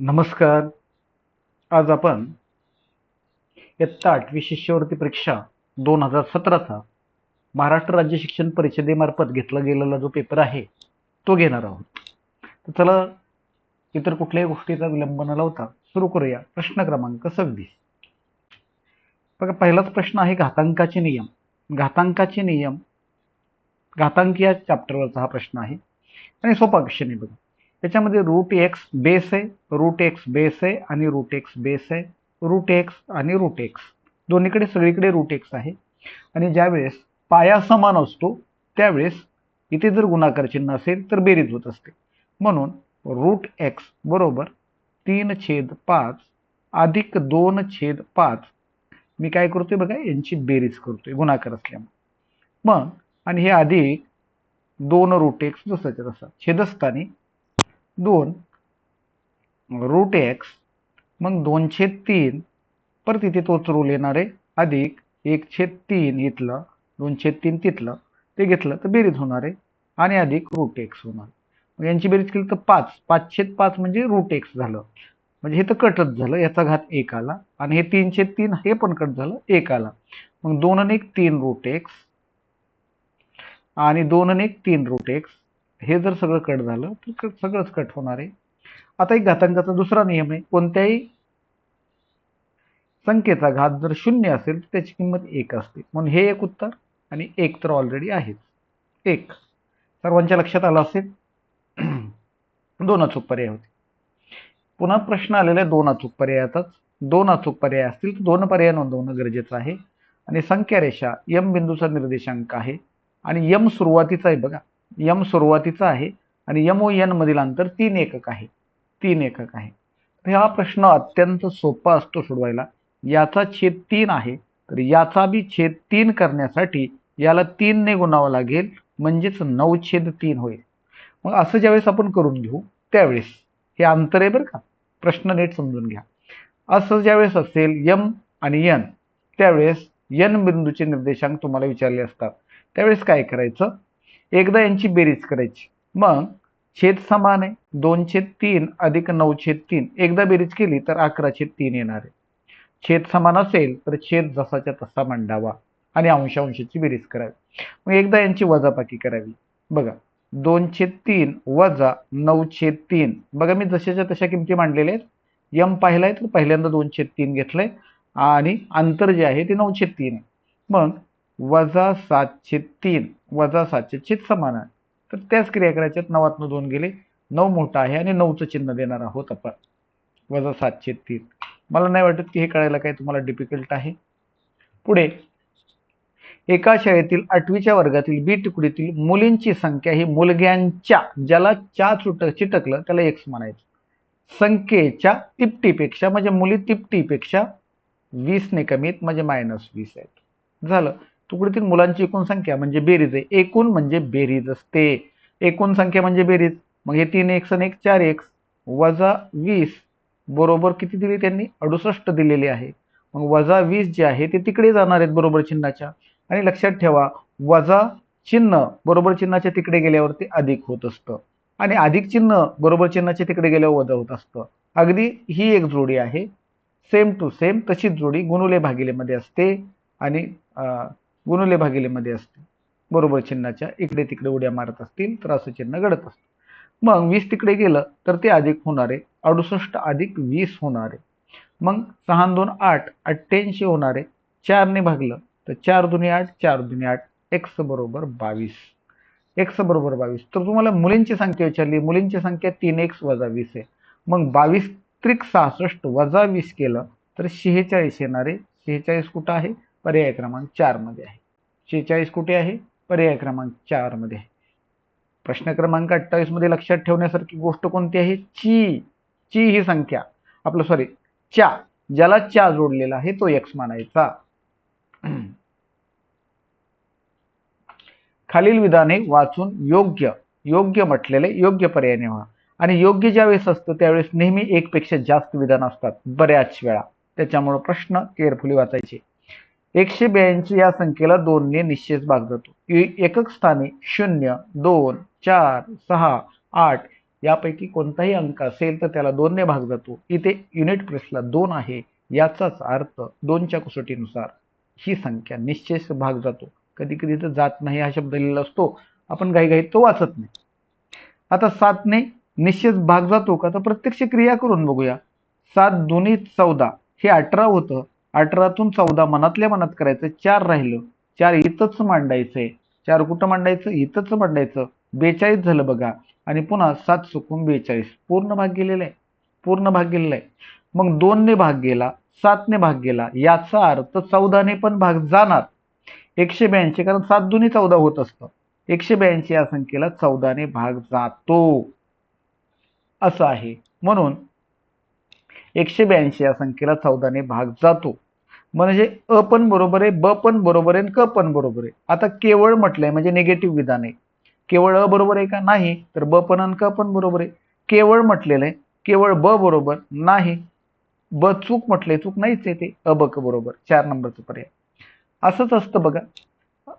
नमस्कार. आज आपण इयत्ता 8वी शिष्यवृत्ती परीक्षा 2017चा महाराष्ट्र राज्य शिक्षण परिषदेमार्फत घेतला गेलेला जो पेपर आहे तो घेणार आहोत. तर चला इतर कुठल्याही गोष्टीचा विलंब न लावता सुरू करूया. प्रश्न क्रमांक 26. बघा, पहिलाच प्रश्न आहे घातांकाचे नियम. घातांकाचे नियम, घातांक या चॅप्टरवरचा हा प्रश्न आहे आणि सोपा क्वेश्चन आहे. बघा, त्याच्यामध्ये रूट एक्स बेस आहे, रूट एक्स बेस आहे आणि रूट एक्स बेस आहे, रूट एक्स आणि रूट एक्स दोन्हीकडे सगळीकडे रूट एक्स आहे. आणि ज्यावेळेस पाया समान असतो त्यावेळेस इथे जर गुणाकार चिन्ह असेल तर बेरीज होत असते. म्हणून रूट एक्स बरोबर 3/5 अधिक 2/5 मी काय करतोय बघा, यांची बेरीज करतोय गुणाकार असल्यामुळे. मग आणि हे अधिक 2 रूट एक्स जसाच्या तसा छेदस्थानी 2 रूट एक्स, मग 2/3 परत इथे तोच रूल येणार आहे, अधिक 1/3 इथलं 2/3 तिथलं ते घेतलं तर बेरीज होणार आहे आणि अधिक रूट एक्स होणार. मग यांची बेरीज केली तर 5/5 म्हणजे रूट एक्स झालं, म्हणजे हे तर कटच झालं, याचा घात 1 आला आणि हे 3/3 हे पण कट झालं, 1 आला. मग 2 आणि 1 3 रूट एक्स आणि 2 आणि 1 3 रूट एक्स, हे जर सगळं कट झालं तर सगळंच कट होणार आहे. आता एक घातांकाचा दुसरा नियम आहे, कोणत्याही संख्येचा घात जर 0 असेल तर त्याची किंमत 1 असते. म्हणून हे एक उत्तर आणि 1 तर ऑलरेडी आहेच. 1 सर्वांच्या लक्षात आलं असेल. 2 अचूक पर्याय होते. पुन्हा प्रश्न आलेला आहे 2 अचूक पर्यायाचाच. 2 अचूक पर्याय असतील तर 2 पर्याय नोंदवणं गरजेचं आहे. आणि संख्या रेषा यम बिंदूचा निर्देशांक आहे आणि यम सुरुवातीचा आहे. बघा, यम सुरुवातीचा आहे आणि यम व एन मधील अंतर 3 एकक आहे. 3 एकक आहे. तर हा प्रश्न अत्यंत सोपा असतो सोडवायला. याचा छेद 3 आहे तर याचा बी छेद 3 करण्यासाठी याला 3 ने गुणावं लागेल, म्हणजेच 9/3 होईल. मग असं ज्यावेळेस आपण करून घेऊ त्यावेळेस हे अंतर आहे बरं का, प्रश्न नीट समजून घ्या. असं ज्यावेळेस असेल यम आणि एन, त्यावेळेस एन बिंदूचे निर्देशांक तुम्हाला विचारले असतात. त्यावेळेस काय करायचं, एकदा यांची बेरीज करायची. मग छेद समान आहे, 2/3 अधिक 9/3, एकदा बेरीज केली तर 11/3 येणार आहे. छेद समान असेल तर छेद जसाच्या तसा मांडावा आणि अंशांशाची बेरीज करावी. मग एकदा यांची वजाबाकी करावी. बघा, 2/3 वजा 9/3, बघा मी जशाच्या तशा किमती मांडलेल्या आहेत. यम पाहिलाय तर पहिल्यांदा 2/3 घेतलंय आणि अंतर जे आहे ते 9/3 आहे. मग वजा 7/3 वजा 7चे छेद समान आहे, तर त्याच क्रिया करायच्यात. 9तनं 2 गेले, 9 मोठा आहे आणि 9चं चिन्ह देणार आहोत आपण, वजा 7/3. मला नाही वाटत की हे कळायला काही तुम्हाला डिफिकल्ट आहे. पुढे, एका शाळेतील 8वीच्या वर्गातील बी तुकडीतील मुलींची संख्या ही मुलग्यांच्या, ज्याला च्या चिटकलं त्याला एक्स म्हणायचं, संख्येच्या तिपटीपेक्षा, म्हणजे मुली तिपटीपेक्षा 20 ने कमीत, म्हणजे -20 आहेत. झालं. तुकडीतील मुलांची एकूण संख्या म्हणजे बेरीज आहे. एकूण म्हणजे बेरीज असते, एकूण संख्या म्हणजे बेरीज. मग हे 3x आणि 1 4x वजा 20 बरोबर किती दिली त्यांनी, 68 दिलेली आहे. मग वजा 20 जे आहे ते तिकडे जाणार आहेत बरोबर चिन्हाच्या. आणि लक्षात ठेवा, वजा चिन्ह बरोबर चिन्हाच्या तिकडे गेल्यावर ते अधिक होत असतं आणि अधिक चिन्ह बरोबर चिन्हाच्या तिकडे गेल्यावर वजा होत असतं. अगदी ही एक जोडी आहे, सेम टू सेम तशीच जोडी गुणुले भागिले मध्ये असते आणि गुणुले भागिले मध्ये असते. बरोबर चिन्हाच्या इकडे तिकडे उड्या मारत असतील तर असं चिन्ह घडत असतं. मग 20 तिकडे गेलं तर ते अधिक होणार आहे, 68 अधिक 20 होणार आहे. मग 6 2 8 88 होणार आहे. 4 ने भागलं तर 4 2 8 4 2 8, एक्स बरोबर 22. एक्स बरोबर 22. तर तुम्हाला मुलींची संख्या विचारली, मुलींची संख्या 3x वजा 20 आहे. मग 22 त्रिक 66 वजा 20 केलं तर 46 येणार आहे. 46 कुठं आहे, पर्याय क्रमांक 4 मध्ये आहे. 46 कुठे आहे, पर्याय क्रमांक 4 मध्ये आहे. प्रश्न क्रमांक 28 मध्ये लक्षात ठेवण्यासारखी गोष्ट कोणती आहे, ची. ची ही संख्या, आपलं सॉरी च्या, ज्याला च्या जोडलेला आहे तो एक्स मानायचा. खालील विधाने वाचून योग्य योग्य म्हटलेले योग्य पर्याय निवडा. आणि योग्य ज्यावेळेस असतं त्यावेळेस नेहमी एक पेक्षा जास्त विधान असतात बऱ्याच वेळा, त्याच्यामुळे प्रश्न केअरफुली वाचायचे. 182 या संख्येला 2 ने निश्चित भाग जातो. एकक स्थानी 0 2 4 6 8 यापैकी कोणताही अंक असेल तर त्याला 2 ने भाग जातो. इथे युनिट प्लेसला 2 आहे, याचाच अर्थ 2च्या कसोटीनुसार ही संख्या निश्चय भाग जातो. कधी कधी तर जात नाही हा शब्द लिहिलेला असतो, आपण घाईघाईत तो वाचत नाही. आता 7 ने निश्चित भाग जातो का, तर प्रत्यक्ष क्रिया करून बघूया. 7 दुनी 14 हे 18 होतं. 18तून 14 मनातल्या मनात करायचं, 4 राहिलं. 4 इथंच मांडायचंय. 4 कुठं मांडायचं? इथंच मांडायचं. 42 झालं बघा. आणि पुन्हा 7 चुकून 42 पूर्ण भाग गेलेला आहे. पूर्ण भाग गेलेला आहे. मग 2 ने भाग गेला, 7 ने भाग गेला, याचा अर्थ 14 ने पण भाग जाणार. 182, कारण 7 दुनी 14 होत असतं. 182 या संख्येला 14 ने भाग जातो, असं आहे. म्हणून 182 या संख्येला 14 ने भाग जातो. म्हणजे अ पण बरोबर आहे, ब पण बरोबर आहे, क पण बरोबर आहे. आता केवळ म्हटलंय म्हणजे निगेटिव्ह विधान आहे. केवळ अ बरोबर आहे का? नाही. तर ब पण आणि क पण बरोबर आहे. केवळ म्हटलेलं आहे, केवळ ब बरोबर नाही. ब चूक म्हटलंय, चूक नाहीच आहे ते. अ ब क बरोबर. 4 नंबरचा पर्याय. असंच असतं बघा.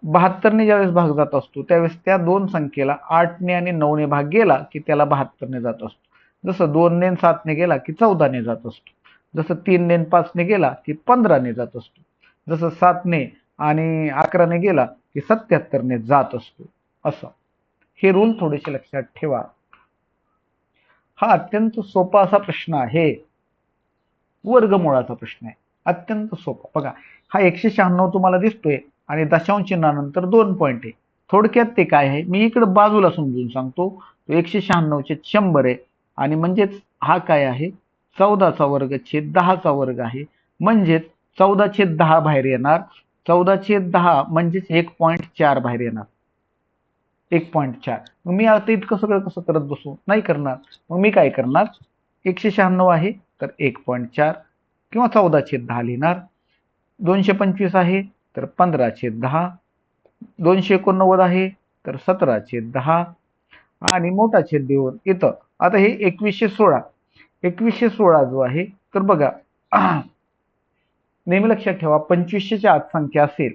72 ने ज्यावेळेस भाग जात असतो त्यावेळेस त्या दोन संख्येला 8 ने आणि 9 ने भाग गेला की त्याला 72 ने जात असतो. जसं 2 ने 7 ने गेला की 14 ने जात असतो. जसं 3 ने 5 ने गेला की 15 ने जात असतो. जसं 7 ने आणि 11 ने गेला की 77 ने जात असतो. असं हे रूल थोडेसे लक्षात ठेवा. हा अत्यंत सोपा असा प्रश्न आहे. वर्गमुळाचा प्रश्न आहे. अत्यंत सोपा. बघा, हा 196 तुम्हाला दिसतोय आणि दशांश चिन्हानंतर 2 पॉईंट आहे. थोडक्यात ते काय आहे मी इकडे बाजूला समजून सांगतो. 196 100 आहे आणि म्हणजेच हा काय आहे 14चा वर्ग छेद 10चा वर्ग आहे. म्हणजेच 14/10 बाहेर येणार. 14/10 म्हणजेच 1.4 बाहेर येणार. 1.4. मग मी आता इतकं सगळं कसं करत बसू? नाही करणार. मग मी काय करणार? 196 आहे तर 1.4 किंवा 14/10 लिहिणार. 225 आहे तर 15/10. 289 आहे तर 17/10 आणि मोठा छेद देऊन इथं आता हे 2116. 2116 जो आहे तर बघा नेहमी लक्षात ठेवा 25च्या आत संख्या असेल,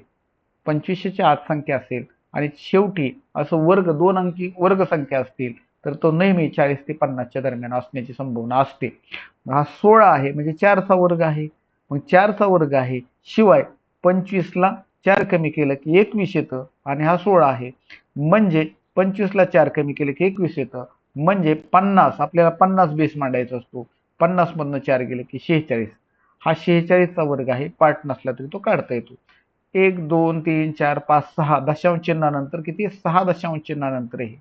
25च्या आत संख्या असेल आणि शेवटी असं वर्ग 2 अंकी वर्ग संख्या असतील तर तो नेहमी 40 ते 50च्या दरम्यान असण्याची संभावना असते. हा 16 आहे म्हणजे 4चा वर्ग आहे. मग 4चा वर्ग आहे शिवाय 25ला 4 कमी केलं की 21 येतं आणि हा 16 आहे. म्हणजे 25ला 4 कमी केलं की 21 येतं. म्हणजे 50 आपल्याला 50 बेस मांडायचा असतो. 50 मधनं 4 गेले की 46. हा 46चा वर्ग आहे. पार्ट नसला तरी तो काढता येतो. 1 2 3 4 5 6 दशांश चिन्हानंतर किती 6 दशांश चिन्हानंतर आहे.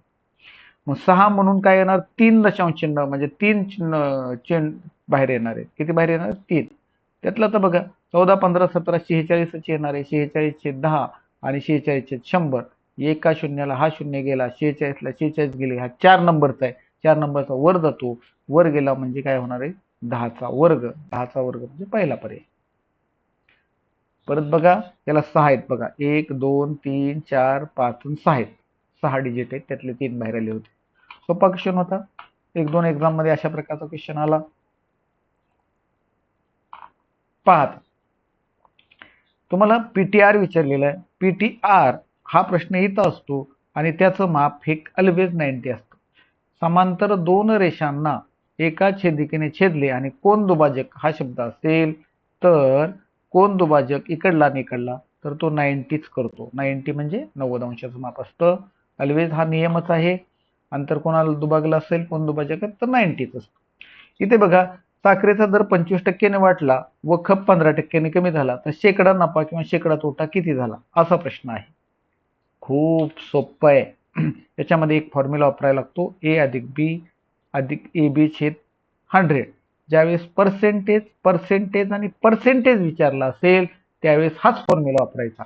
मग 6 म्हणून काय येणार 3 दशांश चिन्ह म्हणजे 3 चिन्ह बाहेर येणार आहे. किती बाहेर येणार 3. त्यातलं तर बघा 14 15 17 46 येणार आहे. 46/10 आणि 46/100. एका शून्याला हा शून्य गेला 46ला 46 गेले. हा 4 नंबरचा आहे. 4 नंबरचा वर जातो. वर गेला म्हणजे काय होणार आहे 10चा वर्ग. 10चा वर्ग म्हणजे पहिला पर्याय. परत बघा त्याला 6 आहेत बघा 1 2 3 4 5 आणि 6 आहेत. 6 डिजिट आहेत त्यातले 3 बाहेर आले होते. सोपा क्वेश्चन होता. 1-2 एक्झाम मध्ये अशा प्रकारचा क्वेश्चन आला. पाहत तुम्हाला पीटीआर विचारलेला आहे. पीटीआर हा प्रश्न इथं असतो आणि त्याचं माप हे ऑलवेज 90 असतं. समांतर दोन रेषांना एका छेदिकेने छेदले आणि कोन दुभाजक हा शब्द असेल तर कोन दुभाजक इकडला आणि इकडला तर तो 90च करतो. 90 म्हणजे 90 अंशाचं माप असतं. ऑलवेज हा नियमच आहे. अंतर कोणाला दुभागलं असेल कोन दुभाजक तर 90च असतं. इथे बघा साखरेचा दर 25% वाढला व खप 15% कमी झाला तर शेकडा नफा किंवा शेकडा तोटा किती झाला असा प्रश्न आहे. खूप सोपं आहे. याच्यामध्ये एक फॉर्म्युला वापरायला लागतो ए अधिक बी अधिक ए बी छेद 100. ज्यावेळेस पर्सेंटेज आणि पर्सेंटेज विचारला असेल त्यावेळेस हाच फॉर्म्युला वापरायचा.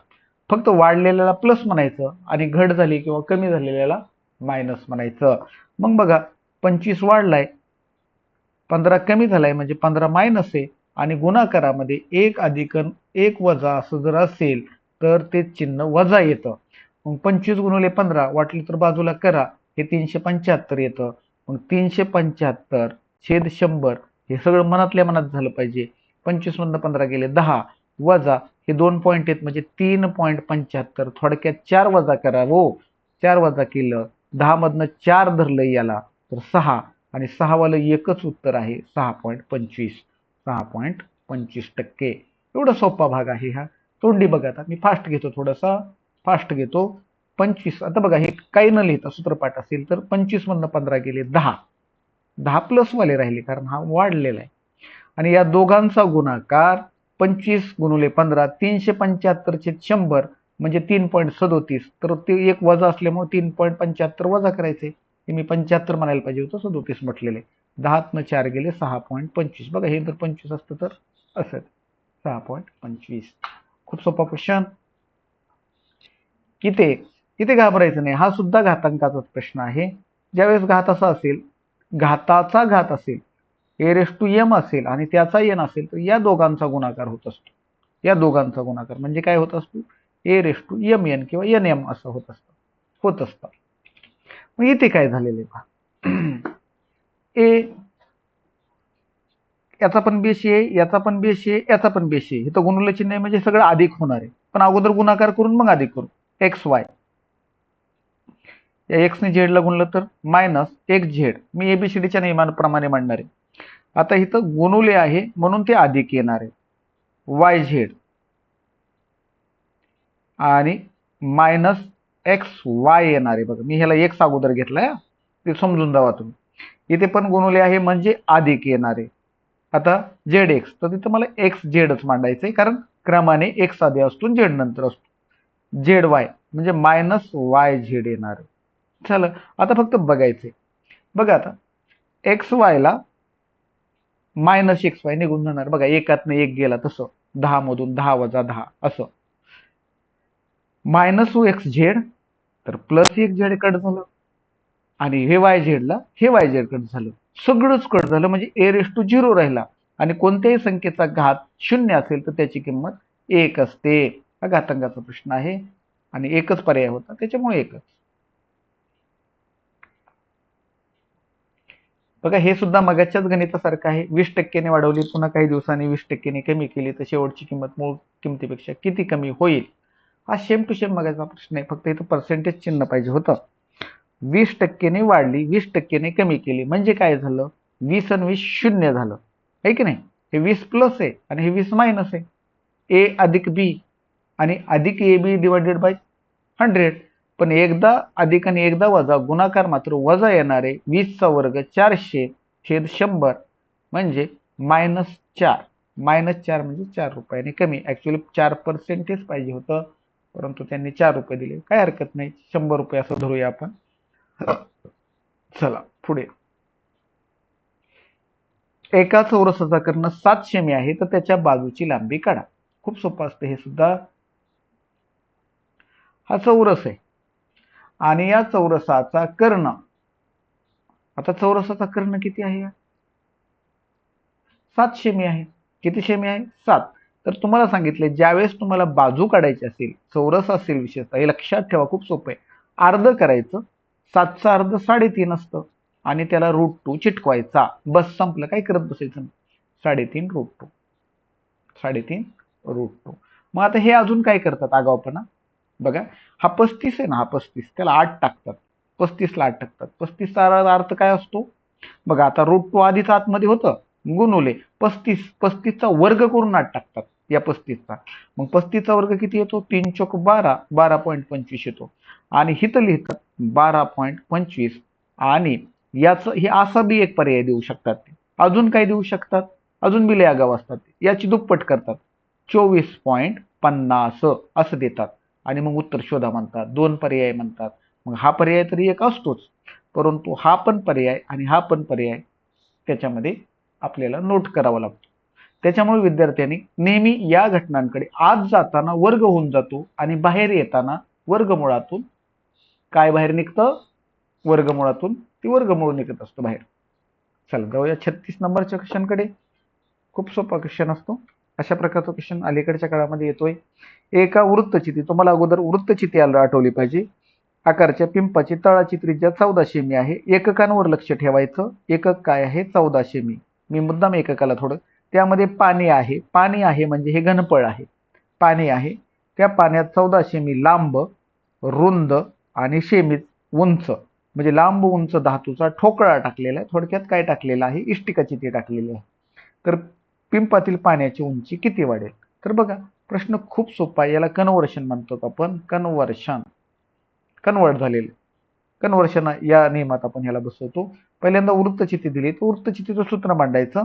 फक्त वाढलेल्याला प्लस म्हणायचं आणि घट झाली किंवा कमी झालेल्याला मायनस म्हणायचं. मग बघा 25 वाढलाय 15 कमी झालाय म्हणजे 15 मायनस आहे आणि गुणाकारामध्ये 1 अधिक 1 वजा असं जर असेल तर ते चिन्ह वजा येतं. मग 25 गुणिले 15 वाटलं तर बाजूला करा हे 375 येतं. मग 375 छेद 100 हे सगळं मनातल्या मनात झालं पाहिजे. 25 मधनं 15 गेले 10 वजा हे 2 पॉईंट आहेत म्हणजे 3.75. थोडक्यात 4 वजा करा हो. 4 वजा केलं 10 मधनं 4 धरलं याला तर 6 आणि 6 वालं एकच उत्तर आहे 6.25. 6.25%. एवढा सोपा भाग आहे हा. तोंडी बघा, आता मी फास्ट घेतो, थोडासा फास्ट घेतो. 25, आता बघा हे काही न लिहिता सूत्रपाठ असेल तर 25 मधनं 15 गेले 10. 10 प्लस वाले राहिले कारण हा वाढलेला आहे. आणि या दोघांचा गुणाकार 25 गुणुले 15 375/100 म्हणजे 3.37. तर ते एक वजा असल्यामुळे 3.75 वजा करायचे. हे मी 75 म्हणायला पाहिजे होतं, 37 म्हटलेले. 10 4 गेले 6.25. बघा हे जर 25 असतं तर असं 6.25. खूप सोपा क्वेश्चन. किती घाबरायचं नाही, हा सुद्धा घातांकाचाच प्रश्न आहे. ज्यावेळेस घात असा असेल, घाताचा घात असेल, a⁻m असेल आणि त्याचा n असेल, तर या दोघांचा गुणाकार होत असतो. या दोघांचा गुणाकार म्हणजे काय होत असतो, a⁻mn किंवा nm असं होत असतं. मग इथे काय झालेलं आहे ए, याचा पण बेशी आहे, याचा पण बेशी आहे, याचा पण बेशी आहे. इथं गुणुले चिन्ह आहे म्हणजे सगळं अधिक होणार आहे. पण अगोदर गुणाकार करून मग अधिक करू. एक्स वाय, या एक्स ने झेडला गुणलं तर -1z. मी एबीसीडीच्या नियमाप्रमाणे मांडणार आहे. आता इथं गुणुले आहे म्हणून ते अधिक येणार आहे YZ आणि -XY येणार आहे. बघा मी ह्याला x अगोदर घेतलाय, ते समजून जावा तुम्ही. इथे पण गुणुले आहे म्हणजे अधिक येणार आहे. आता ZX, तर तिथं मला XZच मांडायचंय कारण क्रमाने x आधी असतो z नंतर असतो. ZY म्हणजे -YZ येणार आहे. चला आता फक्त बघायचंय. बघा आता XY ला -XY निघून जाणार. बघा एकातनं एक गेला तसं, 10 मधून 10 वजा 10 असं. -XZ तर +1Z कट झालं आणि हे YZ ला हे YZ कट झालं. सगळंच कट झालं म्हणजे a⁻0 राहिला आणि कोणत्याही संख्येचा घात 0 असेल तर त्याची किंमत 1 असते. हा घातांकाचा प्रश्न आहे आणि एकच पर्याय होता त्याच्यामुळे एकच. बघा हे सुद्धा मगाच्याच गणितासारखं आहे. 20% वाढवली, पुन्हा काही दिवसांनी 20% कमी केली तर शेवटची किंमत मूळ किमतीपेक्षा किती कमी होईल. हा सेम टू सेम मगाचा प्रश्न आहे, फक्त इथं पर्सेंटेज चिन्ह पाहिजे होतं. 20% वाढली, 20% कमी केली म्हणजे काय झालं, 20 आणि 20 0 झालं, आहे की नाही. हे 20 प्लस आहे आणि हे 20 मायनस आहे. ए अधिक बी आणि अधिक ए बी डिवायडेड बाय 100. पण एकदा अधिक आणि एकदा वजा, गुणाकार मात्र वजा येणार आहे. 20चा वर्ग 400/100 म्हणजे -4. -4 म्हणजे 4 रुपयाने कमी. ऍक्च्युअली 4% पाहिजे होतं, परंतु त्यांनी 4 रुपये दिले. काय हरकत नाही, 100 रुपये असं धरूया आपण. चला पुढे. एका चौरसाचा कर्ण 7 सेमी आहे तर त्याच्या बाजूची लांबी काढा. खूप सोपं असतं हे सुद्धा. हा चौरस आहे आणि या चौरसाचा कर्ण, आता चौरसाचा कर्ण किती आहे, 7 सेमी आहे. किती सेमी आहे, 7. तर तुम्हाला सांगितले ज्यावेळेस तुम्हाला बाजू काढायची असेल, चौरस असेल विशेषतः, हे लक्षात ठेवा, खूप सोपं आहे. अर्ध करायचं, 7चा अर्ध 3.5 असतं आणि त्याला √2 चिटकवायचा. बस संपलं, काय करत बसायचं. 3.5 √2, 3.5 √2. मग आता हे अजून काय करतात आगाऊपणा बघा. हा 35 आहे ना, हा 35, त्याला 8 टाकतात. 35ला 8 टाकतात. 35चा अर्थ काय असतो बघा. आता √2 आधीच आतमध्ये होतं, गुणुले 35चा वर्ग करून 8 टाकतात या 35चा. मग 35चा वर्ग किती येतो, 3 चोक 12, 12.25 येतो. आणि हिथं लिहितात 12.25. आणि याचं हे असा बी एक पर्याय देऊ शकतात. अजून काय देऊ शकतात, अजून बी लय आगाऊ असतात. याची दुप्पट करतात, 24.50 असं देतात आणि मग उत्तर शोधा म्हणतात. 2 पर्याय म्हणतात. मग हा पर्याय तरी एक असतोच, परंतु हा पण पर्याय आणि हा पण पर्याय त्याच्यामध्ये आपल्याला नोट करावा लागतो. त्याच्यामुळे विद्यार्थ्यांनी नेहमी या घटनांकडे आत जाताना वर्ग होऊन जातो आणि बाहेर येताना वर्गमुळातून काय बाहेर निघतं, वर्गमुळातून ती वर्गमूळ निघत असतो बाहेर. चला जाऊया 36 नंबरच्या क्वेश्चनकडे. खूप सोपा क्वेश्चन असतो. अशा प्रकारचा क्वेश्चन अलीकडच्या काळामध्ये येतोय. एका वृत्तचिती, तुम्हाला अगोदर वृत्तचिती आठवली पाहिजे. आकारच्या पिंपाची तळाची त्रिज्या 14 सेमी आहे. एककांवर लक्ष ठेवायचं. एकक काय आहे, 14 सेमी. मी मुद्दाम एककाला थोडं, त्यामध्ये पाणी आहे. पाणी आहे म्हणजे हे घनफळ आहे. पाणी आहे, त्या पाण्यात 14 सेमी लांब, रुंद आणि सेमी उंच म्हणजे लांब उंच धातूचा ठोकळा टाकलेला आहे. थोडक्यात काय टाकलेला आहे, इष्टिकाची ती टाकलेली आहे. तर पिंपातील पाण्याची उंची किती वाढेल? तर बघा प्रश्न खूप सोपा आहे. याला कन्व्हर्शन म्हणतो आपण. कन्वर्ट झालेलं कन्व्हर्शन या नियमात आपण ह्याला बसवतो. पहिल्यांदा वृत्तचिती दिली तर वृत्तचितीचं सूत्र मांडायचं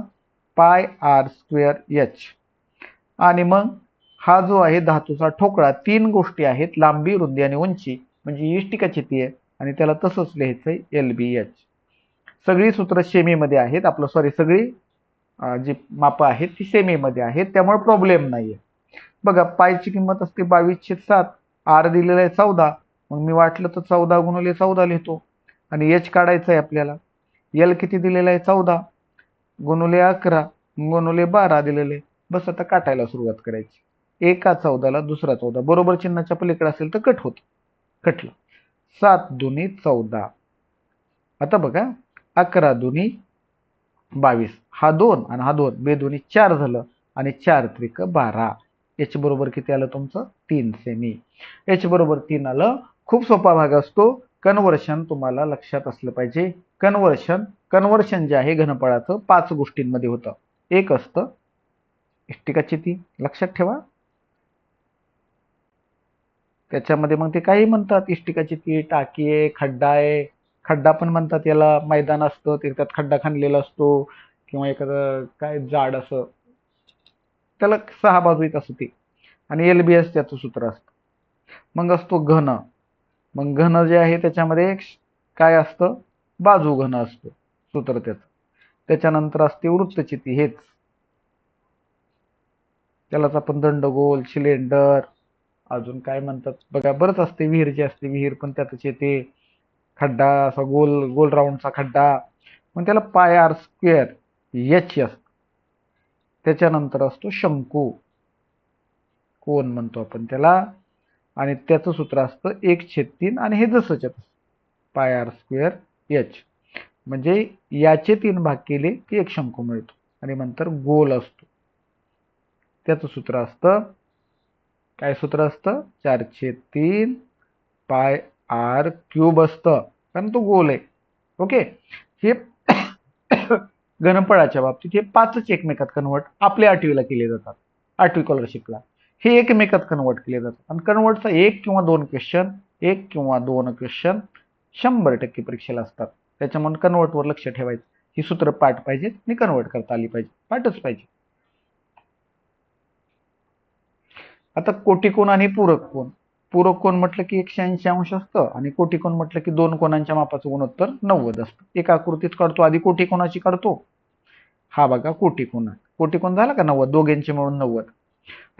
पाय आर स्क्वेअर एच. आणि मग हा जो आहे धातूचा ठोकळा, तीन गोष्टी आहेत, लांबी, रुंदी आणि उंची, म्हणजे इष्टिका चिती आहे आणि त्याला तसंच लिहायचंय LBH. सगळी सूत्र सेमीमध्ये आहेत. आपलं सॉरी सगळी जी मापं आहेत ती सेमीमध्ये आहेत, त्यामुळे प्रॉब्लेम नाहीये. बघा पायची किंमत असते 22/7, आर दिलेला आहे 14, मग मी वाटलं तर 14 गुणिले 14 लिहितो. आणि एच काढायचं आहे आपल्याला. एल किती दिलेला आहे 14 गुणिले 11 गुणिले 12 दिलेले. बस आता काटायला सुरुवात करायची. एका 14ला दुसरा 14 बरोबर चिन्हाच्या पलीकडे असेल तर कट होत. कटलं. 7 दुनी 14. आता बघा 11 दुनी 22, हा 2 आणि हा 2, बेदोनी 4 झालं आणि 4 त्रिक 12. एच बरोबर किती आलं तुमचं 3 सेमी. एच बरोबर 3 आलं. खूप सोपा भाग असतो. कन्व्हर्शन तुम्हाला लक्षात असलं पाहिजे. कन्व्हर्शन जे आहे घनफळाचं 5 गोष्टींमध्ये होतं. एक असतं इष्टिकाची ती, लक्षात ठेवा. त्याच्यामध्ये मग ते काही म्हणतात, इष्टिकाची ती, टाकी आहे, खड्डा आहे. खड्डा पण म्हणतात याला. मैदान असतं त्यात खड्डा खणलेला असतो किंवा एखादं काय जाड असं, त्याला 6 बाजू येत असते ती. आणि LBS त्याचं सूत्र असतं. मग असतो घन. मग घन जे आहे त्याच्यामध्ये काय असतं, बाजू घन असतो सूत्र त्याचं. त्याच्यानंतर असते वृत्तचिती, हेच त्यालाच आपण दंडगोल, सिलेंडर, अजून काय म्हणतात बघा, बरंच असते. विहीर जी असते, विहीर पण त्यातच येते. खड्डा असा गोल गोल राऊंडचा खड्डा, मग त्याला पाय आर स्क्वेअर एच असतो. त्याच्यानंतर असतो शंकू, कोन म्हणतो आपण त्याला, आणि त्याचं सूत्र असतं 1/3 आणि हे जसंच्या तसं पाय आर स्क्वेअर एच. म्हणजे याचे 3 भाग केले की एक शंकू मिळतो. आणि नंतर गोल असतो, त्याचं सूत्र असतं, काय सूत्र असतं, 4/3 पाय आर क्यूब असतं, कारण तो गोल आहे. ओके. हे घनफळाच्या बाबतीत हे 5च एकमेकात कन्वर्ट आपल्या 8वीला केले जातात. 8वी स्कॉलरशिपला हे एकमेकात कन्वर्ट केले जातात. आणि कन्वर्टचा 1 किंवा 2 क्वेश्चन 100% परीक्षेला असतात. त्याच्यामुळे कन्वर्टवर लक्ष ठेवायचं. ही सूत्र पाठ पाहिजेत आणि कन्वर्ट करता आली पाहिजे, पाठच पाहिजे. आता कोटिकोण आणि पूरक कोण. पूरक कोण म्हटलं की 180 अंश असतं आणि कोटिकोण म्हटलं की 2 कोणांच्या मापाचं गुणोत्तर 90 असतं. एका आकृतीत काढतो, आधी कोटिकोणाची काढतो. हा बघा कोटिकोण, कोटिकोण झाला का 90, दोघांचे मिळून 90.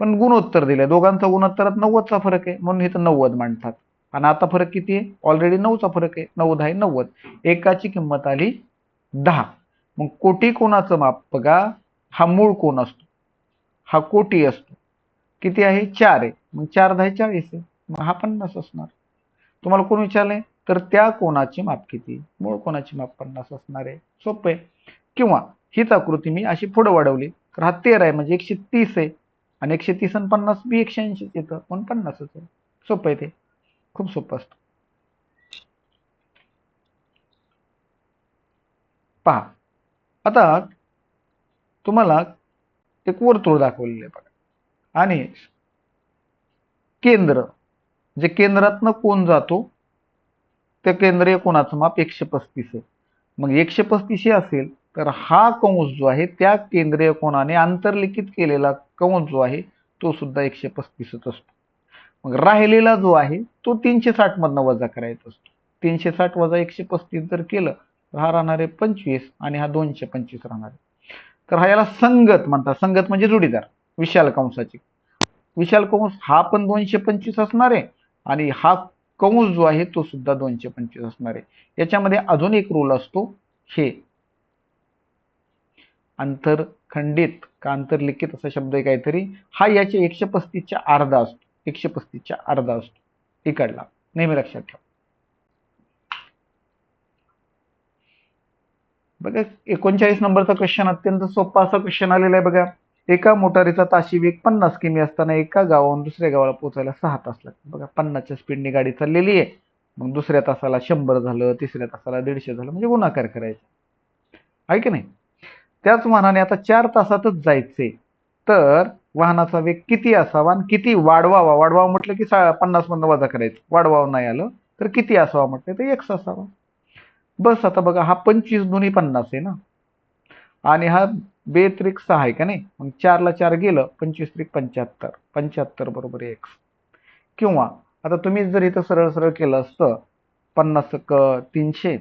पण गुणोत्तर दिले, दोघांचा गुणोत्तरात 90चा फरक आहे, म्हणून इथं 90 मांडतात. आणि आता फरक किती आहे, ऑलरेडी 9चा फरक आहे. 9 आहे 90, एकाची किंमत आली 10. मग कोटिकोणाचं माप बघा, हा मूळ कोण असतो, हा कोटी असतो. किती आहे 4 आहे, मग 4 10 40 आहे, मग हा 50 असणार. तुम्हाला कोण विचारलंय तर त्या कोणाचे माप किती, मूळ कोणाचे माप 50 असणार आहे. सोपं आहे. किंवा हीच आकृती मी अशी पुढे वाढवली तर हा 13 आहे, म्हणजे 130 आहे, आणि 130 आणि 50 बी 180 येतं, पण 50च आहे. सोपं आहे ते, खूप सोपं असतं. पहा आता तुम्हाला एक वर्तुळ दाखवलेलं आहे बघा, आणि केंद्र, जे केंद्रातनं कोण जातो त्या केंद्रीय कोणाचं माप 135 आहे. मग 135 हे असेल तर हा कंस जो आहे त्या केंद्रीय कोणाने आंतरलिखित केलेला कंस जो आहे तो सुद्धा 135च असतो. मग राहिलेला जो आहे तो 360 मधनं वजा करायचा असतो. 360 वजा 135 जर केलं तर हा राहणार आहे 25 आणि हा 225 राहणार आहे. तर हा याला संगत म्हणतात. संगत म्हणजे जोडीदार. विशाल कंसाची, विशाल कंस हा पण 225 असणार आहे आणि हा कंस जो आहे तो सुद्धा 225 असणार आहे. याच्यामध्ये अजून एक रूल असतो, हे आंतरखंडित का आंतरलिखित असा शब्द आहे काहीतरी, हा याच्या 135च्या अर्धा असतो. 135च्या अर्धा असतो इकडला, नेहमी लक्षात ठेवा. बघा 39 नंबरचा क्वेश्चन अत्यंत सोपा असा क्वेश्चन आलेला आहे बघा. एका मोटारीचा ताशी वेग 50 किमी असताना एका गावाहून दुसऱ्या गावाला पोहोचायला 6 तास लागतात. बघा 50च्या स्पीडने गाडी चाललेली आहे मग दुसऱ्या तासाला 100 झालं, तिसऱ्या तासाला 150 झालं, म्हणजे गुणाकार करायचा, आहे की नाही? त्याच मानाने आता 4 तासातच जायचे, तर वाहनाचा वेग किती असावा आणि किती वाढवावा? वाढवावा म्हटलं की 50 मधनं वजा करायचं, वाढवावं नाही आलं तर किती असावा म्हटलं तर x असावा. बस आता बघा, हा 25 दुनी 50 आहे ना, आणि हा बेत्रिक 6 आहे का नाही, मग 4 ला 4 गेलं, 25 त्रिक 75, 75 बरोबर x. किंवा आता तुम्ही जर इथं सरळ सरळ केलं असतं, 50 300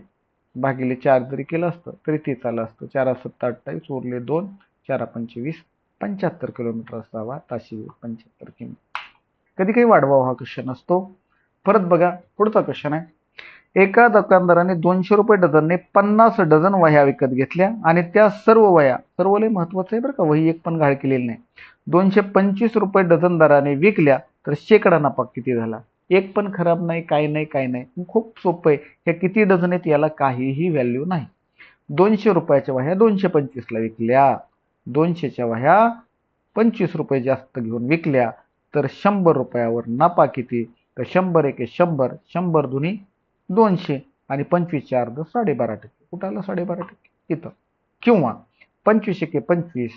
भागिले 4 जरी केलं असतं तरी ते आलं असतं. 4 7 28 उरले 2, 4 25, 75 किलोमीटर असावा ताशी 75 किमी. कधी काही वाढवावा हा क्वेश्चन असतो. परत बघा पुढचा क्वेश्चन आहे. एका दुकानदाराने 200 रुपये डझनने 50 डझन वह्या विकत घेतल्या आणि त्या सर्व वह्या, सर्व लय महत्वाचं आहे बरं का, वही एक पण घाळ केलेली नाही, 225 रुपये डझन दराने विकल्या तर शेकडा नफा किती झाला? एक पण खराब नाही, काही नाही, काही नाही, खूप सोपं आहे. हे किती डझन आहेत याला काहीही व्हॅल्यू नाही. 200 रुपयाच्या वह्या 225 ला विकल्या, 200च्या वह्या 25 रुपये जास्त घेऊन विकल्या, तर 100 रुपयावर नफा किती? तर 100 एके 100, 100 दुनी 200 आणि 25च्या अर्ध 12.5%. कुठं आलं 12.5%? इथं. किंवा 25 एके 25,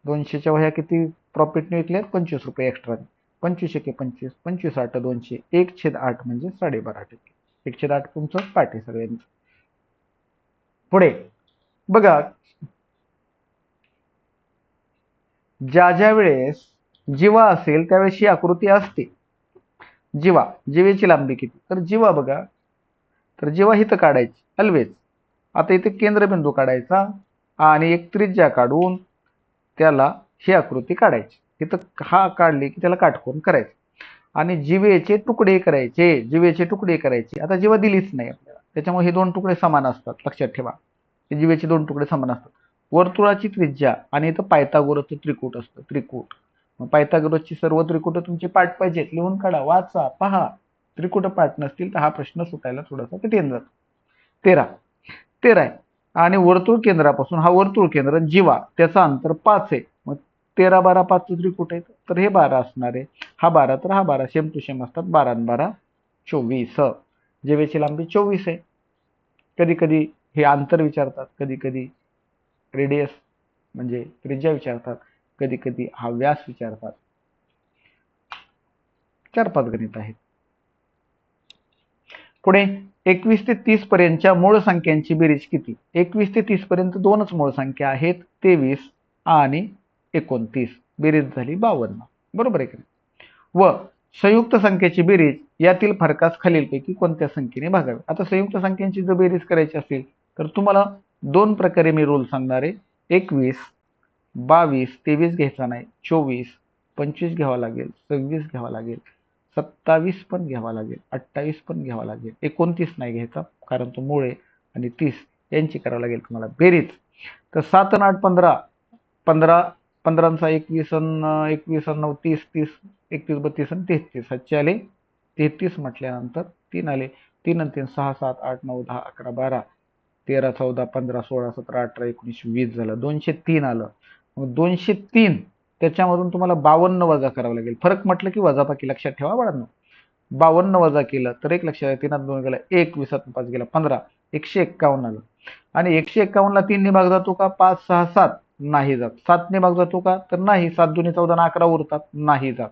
200च्या वह्या किती प्रॉफिटने विकल्यात? 25 रुपये एक्स्ट्रा. 25 एके 25, 25 8 200, 1/8 म्हणजे 12.5%. 1/8 तुमचं पाठ आहे सगळ्यांचं. पुढे बघा, ज्या ज्या वेळेस जीवा असेल त्यावेळेस ही आकृती असते. जीवा, जीवेची लांबी किती? तर जीवा बघा, तर जीवा हिथं काढायची ऑलवेज. आता इथे केंद्रबिंदू काढायचा आणि एक त्रिज्या काढून त्याला ही आकृती काढायची. इथं हा काढली की त्याला काटकोन करायचं आणि जीवेचे तुकडे करायचे, जीवेचे तुकडे करायचे. आता जीवा दिलीच नाही आपल्याला, त्याच्यामुळे हे दोन तुकडे समान असतात, लक्षात ठेवा. हे जीवेचे दोन तुकडे समान असतात. वर्तुळाची त्रिज्या आणि इथं पायथागोरसचं त्रिकूट असतं, त्रिकूट. मग पायथागोरसची सर्व त्रिकूट तुमची पाठ पाहिजेत, लिहून काढा, वाचा, पहा. त्रिकूट पाठ नसतील तर हा प्रश्न सुटायला थोडासा कठीण जातो. 13 आहे आणि वर्तुळ केंद्रापासून हा वर्तुळ केंद्र जीवा त्याचं अंतर 5 आहे. मग 13 12 5 त्रिकूट आहे, तर हे 12 असणार आहे. हा 12 तर हा 12 सेम टू सेम असतात. 12 आणि 12 24. जीवेची लांबी 24 आहे. कधी कधी हे अंतर विचारतात, कधी कधी रेडियस म्हणजे त्रिज्या विचारतात, कधी कधी हा व्यास विचारतात. 4-5 गणित आहेत. पुढे 21 ते 30 पर्यंतच्या मूळ संख्यांची बेरीज किती? 21 ते 30 पर्यंत दोनच मूळ संख्या आहेत, 23 आणि 29. बेरीज झाली 52. बरोबर आहे का? व संयुक्त संख्येची बेरीज यातील फरकास खालीलपैकी कोणत्या संख्येने भागावे? आता संयुक्त संख्यांची जर बेरीज करायची असेल तर तुम्हाला दोन प्रकारे मी रूल सांगणार आहे. 21, 22, 23 घ्यायचा नाही, 24, 25 घ्यावा लागेल, 26 घ्यावा लागेल, 27 पण घ्यावा लागेल, 28 पण घ्यावा लागेल, 29 नाही घ्यायचा कारण तो मूळ आहे, आणि 30 यांची करावं लागेल तुम्हाला बेरीज. तर 7 आणि 8 15, 15 15 21 आणि 21 आणि 9 30, 30 31 32 आणि 33, 7 आले 33 म्हटल्यानंतर 3 आले, 3 आणि 3 6 7 8 9 10 11 12 13 14 15 16 17 18 19 20 झालं, 203 आलं. मग 203 त्याच्यामधून तुम्हाला 52 वजा करावं लागेल. फरक म्हटलं की वजाबाकी, लक्षात ठेवा बाळांनो. 52 वजा केलं तर एक लक्षात, 3 2 गेला 1, 20 5 गेला 15, 151 आलं. आणि 151 ला 3 ने भाग जातो का? 5 6 7 नाही जात. 7 ने भाग जातो का? तर नाही. 7 दुनी 14 11 उरतात, नाही जात.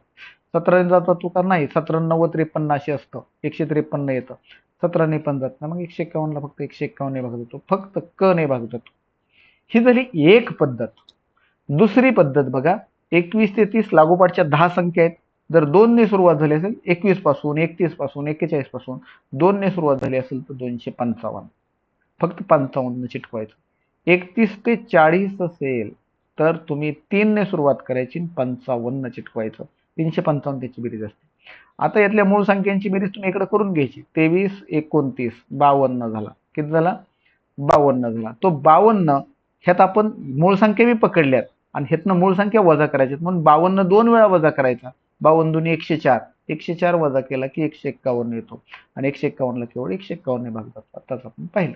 17 ने जातो का? नाही. 17 9 53 अशी असतं, 153 येतं. 17 ने पण जात ना, मग 151 ला फक्त 151 ने भाग जातो, फक्त क ने भाग जातो. ही झाली एक पद्धत. दुसरी पद्धत बघा, 21 ते 30 लागोपाठच्या 10 संख्या आहेत. जर 2 ने सुरुवात झाली असेल, 21 पासून 31 पासून 41 पासून 2 ने सुरुवात झाली असेल तर 255, फक्त 55 चिटकवायचं. 31 ते 40 असेल तर तुम्ही 3 ने सुरुवात करायची, 55 चिटकवायचं. 355 त्याची बेरीज असते. आता यातल्या मूळ संख्यांची बेरीज तुम्ही इकडे करून घ्यायची. 23 29 52 झाला. किती झाला? 52 झाला. तो 52 ह्यात आपण मूळ संख्या बी पकडल्यात आणि ह्यातनं मूळ संख्या वजा करायच्यात, म्हणून 52 2 वेळा वजा करायचा. 52 दुनी 104, 104 वजा केला की 151 येतो आणि 151 ला केवळ 151 ने भाग जातो. आताच आपण पाहिलं.